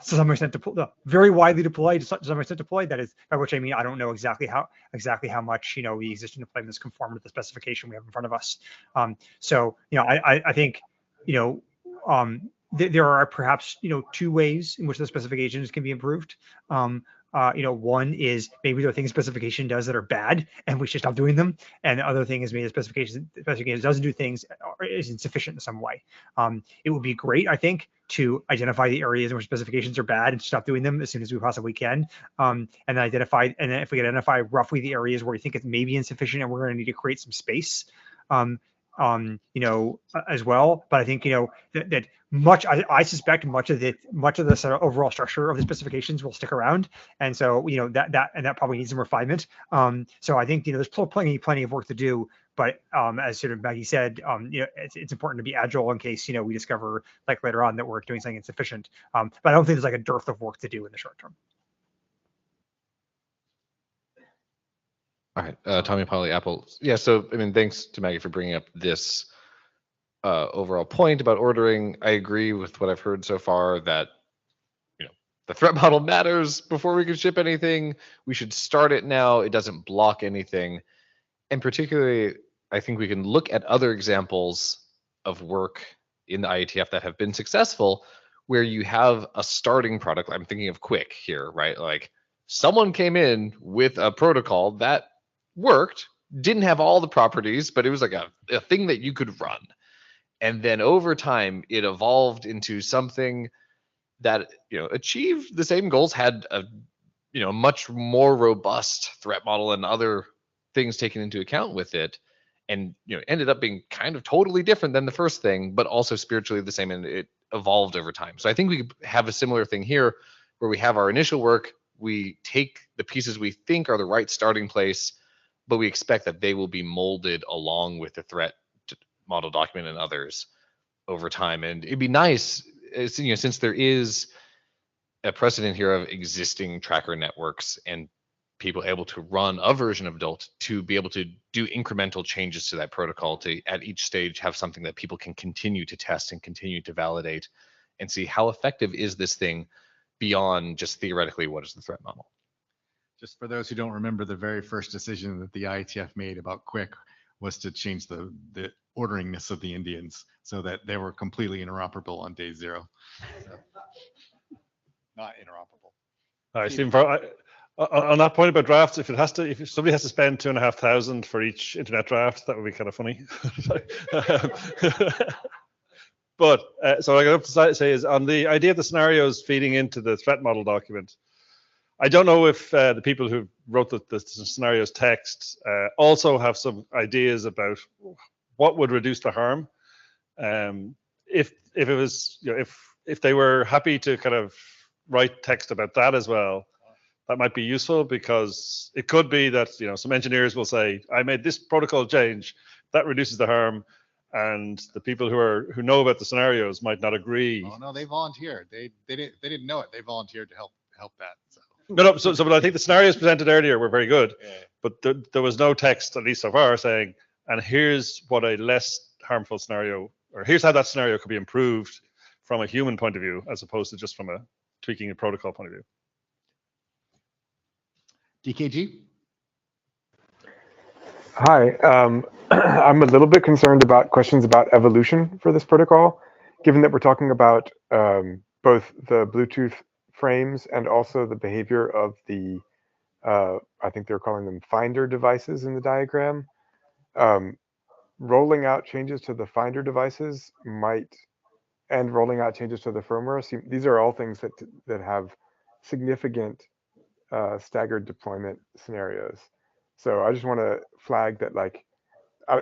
to some extent very widely deployed, to some extent deployed. That is, by which I mean I don't know exactly how much the existing deployments conform to the specification we have in front of us. So I think there are perhaps 2 ways in which the specifications can be improved. One is maybe there are things specification does that are bad and we should stop doing them, and the other thing is maybe the specification doesn't do things or is insufficient in some way. It would be great, I think, to identify the areas in which specifications are bad and stop doing them as soon as we possibly can, and then if we identify roughly the areas where we think it may be insufficient and we're going to need to create some space as well. But I think that I suspect much of the sort of overall structure of the specifications will stick around, and so that probably needs some refinement. So I think there's plenty of work to do. But as sort of Maggie said, it's important to be agile in case we discover like later on that we're doing something insufficient. But I don't think there's like a dearth of work to do in the short term. All right, Tommy Polly Apple. Yeah, so thanks to Maggie for bringing up this overall point about ordering. I agree with what I've heard so far that the threat model matters before we can ship anything. We should start it now. It doesn't block anything. And particularly, I think we can look at other examples of work in the IETF that have been successful, where you have a starting product. I'm thinking of Quick here, right? Like someone came in with a protocol that worked, didn't have all the properties, but it was like a thing that you could run. And then over time, it evolved into something that achieved the same goals, had a much more robust threat model and other things taken into account with it, and ended up being kind of totally different than the first thing, but also spiritually the same, and it evolved over time. So I think we could have a similar thing here, where we have our initial work, we take the pieces we think are the right starting place, but we expect that they will be molded along with the threat model document and others over time. And it'd be nice, since there is a precedent here of existing tracker networks and people able to run a version of DULT, to be able to do incremental changes to that protocol, to at each stage have something that people can continue to test and continue to validate and see how effective is this thing beyond just theoretically what is the threat model. Just for those who don't remember, the very first decision that the IETF made about Quick was to change the orderingness of the Indians so that they were completely interoperable on day 0. So, not interoperable. All right, Stephen, on that point about drafts, if somebody has to spend $2,500 for each internet draft, that would be kind of funny. But so what I have to say is, on the idea of the scenarios feeding into the threat model document, I don't know if the people who wrote the scenarios text also have some ideas about what would reduce the harm. If it was, if they were happy to kind of write text about that as well, that might be useful, because it could be that some engineers will say, I made this protocol change that reduces the harm, and the people who know about the scenarios might not agree. Oh no, they volunteered. They didn't know it. They volunteered to help that. So. No, but I think the scenarios presented earlier were very good, but there was no text, at least so far, saying, and here's what a less harmful scenario, or here's how that scenario could be improved from a human point of view, as opposed to just from a tweaking a protocol point of view. DKG? Hi, I'm a little bit concerned about questions about evolution for this protocol, given that we're talking about both the Bluetooth frames and also the behavior of the, I think they're calling them finder devices in the diagram. Rolling out changes to the finder devices and rolling out changes to the firmware, these are all things that have significant staggered deployment scenarios. So I just want to flag that, like,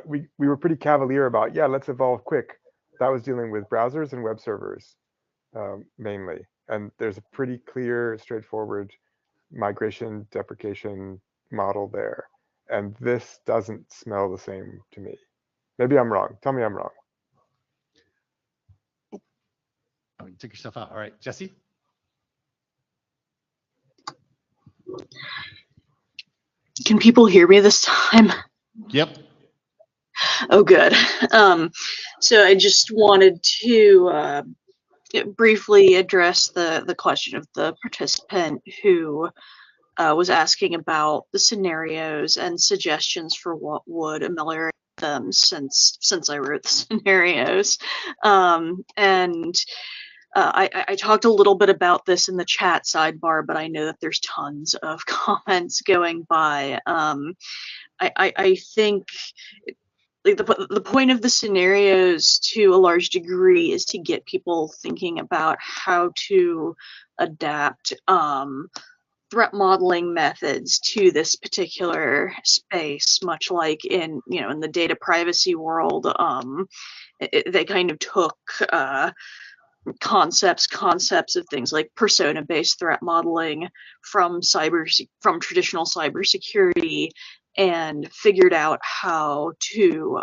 we were pretty cavalier about, let's evolve quick. That was dealing with browsers and web servers mainly. And there's a pretty clear, straightforward migration deprecation model there. And this doesn't smell the same to me. Maybe I'm wrong. Tell me I'm wrong. Oh, you took yourself out. All right, Jesse? Can people hear me this time? Yep. Oh, good. So I just wanted to briefly address the question of the participant who was asking about the scenarios and suggestions for what would ameliorate them, since I wrote the scenarios. I talked a little bit about this in the chat sidebar, but I know that there's tons of comments going by. I think the point of the scenarios, to a large degree, is to get people thinking about how to adapt threat modeling methods to this particular space, much like in the data privacy world. They kind of took concepts of things like persona-based threat modeling from traditional cybersecurity, and figured out how to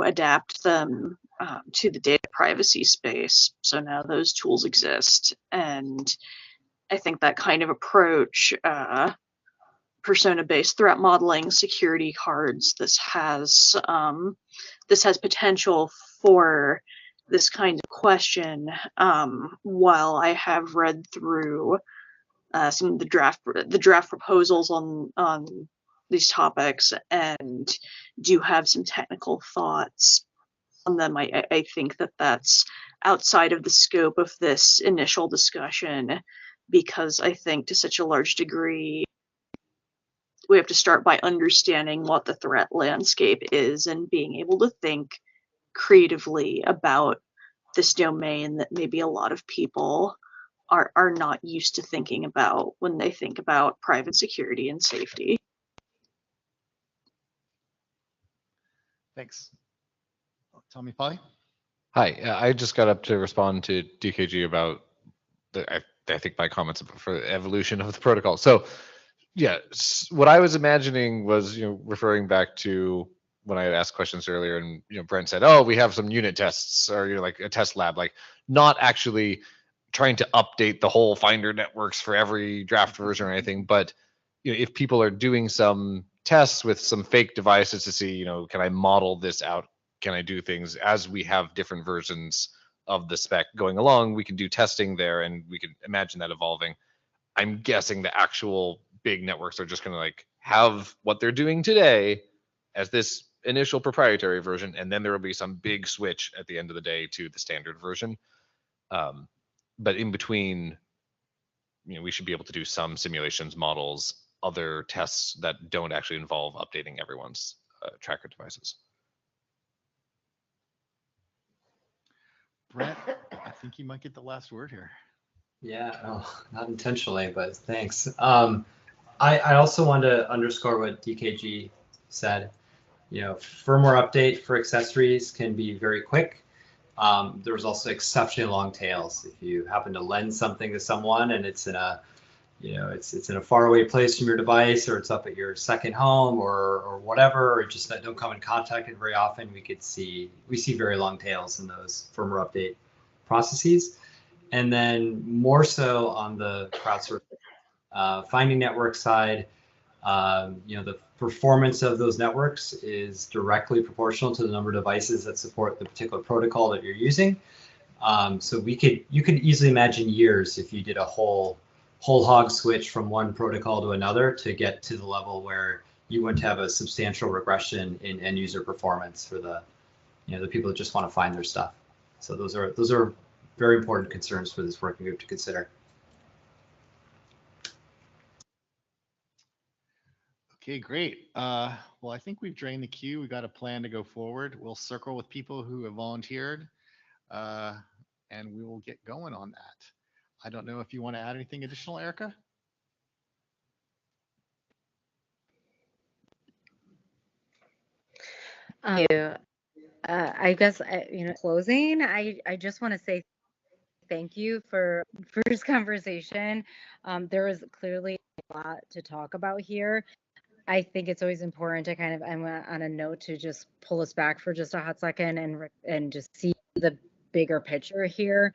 adapt them to the data privacy space. So now those tools exist, and I think that kind of approach, persona-based threat modeling, security cards, this has potential for this kind of question. While I have read through some of the draft proposals on these topics and do have some technical thoughts on them, I think that that's outside of the scope of this initial discussion, because I think to such a large degree we have to start by understanding what the threat landscape is and being able to think creatively about this domain that maybe a lot of people are not used to thinking about when they think about private security and safety. Thanks. Tell me, Polly. Hi, I just got up to respond to DKG about I think my comments for the evolution of the protocol. So yeah, what I was imagining was, referring back to when I had asked questions earlier, and Brent said, oh, we have some unit tests, or like a test lab, like not actually trying to update the whole Finder networks for every draft version or anything, but if people are doing some tests with some fake devices to see, can I model this out? Can I do things as we have different versions of the spec going along? We can do testing there, and we can imagine that evolving. I'm guessing the actual big networks are just going to like have what they're doing today as this initial proprietary version, and then there will be some big switch at the end of the day to the standard version. But in between, we should be able to do some simulations, models, other tests that don't actually involve updating everyone's tracker devices. Brent, I think you might get the last word here. Yeah, oh, not intentionally, but thanks. I also want to underscore what DKG said. Firmware update for accessories can be very quick. There's also exceptionally long tails. If you happen to lend something to someone and it's in a, it's in a faraway place from your device, or it's up at your second home, or whatever, or just that don't come in contact with very often, we see very long tails in those firmware update processes. And then more so on the crowdsourcing finding network side, the performance of those networks is directly proportional to the number of devices that support the particular protocol that you're using. So you could easily imagine years if you did a whole hog switch from one protocol to another to get to the level where you wouldn't have a substantial regression in end user performance for the people that just want to find their stuff. So those are very important concerns for this working group to consider. Okay, great. Well, I think we've drained the queue. We got a plan to go forward. We'll circle with people who have volunteered, and we will get going on that. I don't know if you want to add anything additional, Erica? I guess, closing, I just want to say thank you for this conversation. There is clearly a lot to talk about here. I think it's always important to kind of, I'm on a note to just pull us back for just a hot second and just see the bigger picture here,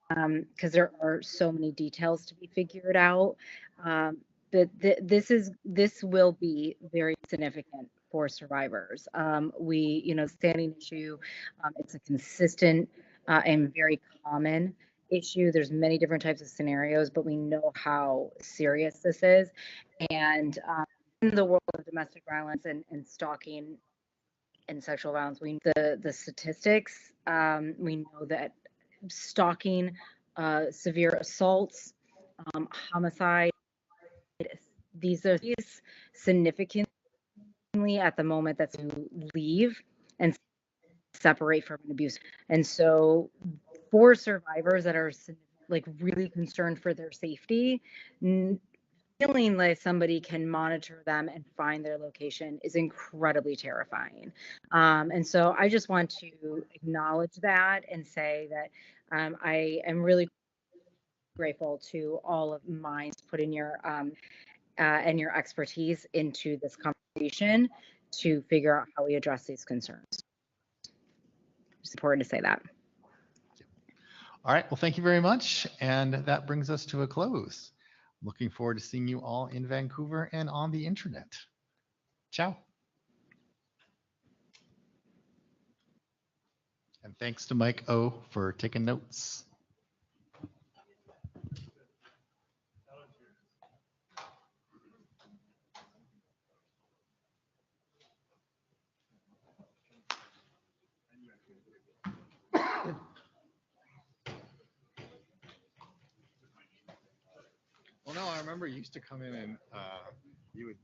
because there are so many details to be figured out. But this will be very significant for survivors. Standing issue, it's a consistent and very common issue. There's many different types of scenarios, but we know how serious this is. And in the world of domestic violence and stalking and sexual violence, the statistics, we know that stalking, severe assaults, homicide, these are significantly at the moment that you leave and separate from an abuse. And so for survivors that are like really concerned for their safety, feeling like somebody can monitor them and find their location is incredibly terrifying. And so I just want to acknowledge that and say that I am really grateful to all of minds putting your and your expertise into this conversation to figure out how we address these concerns. It's important to say that. All right, well, thank you very much. And that brings us to a close. Looking forward to seeing you all in Vancouver and on the internet. Ciao. And thanks to Mike O for taking notes. Well, no, I remember you used to come in and you would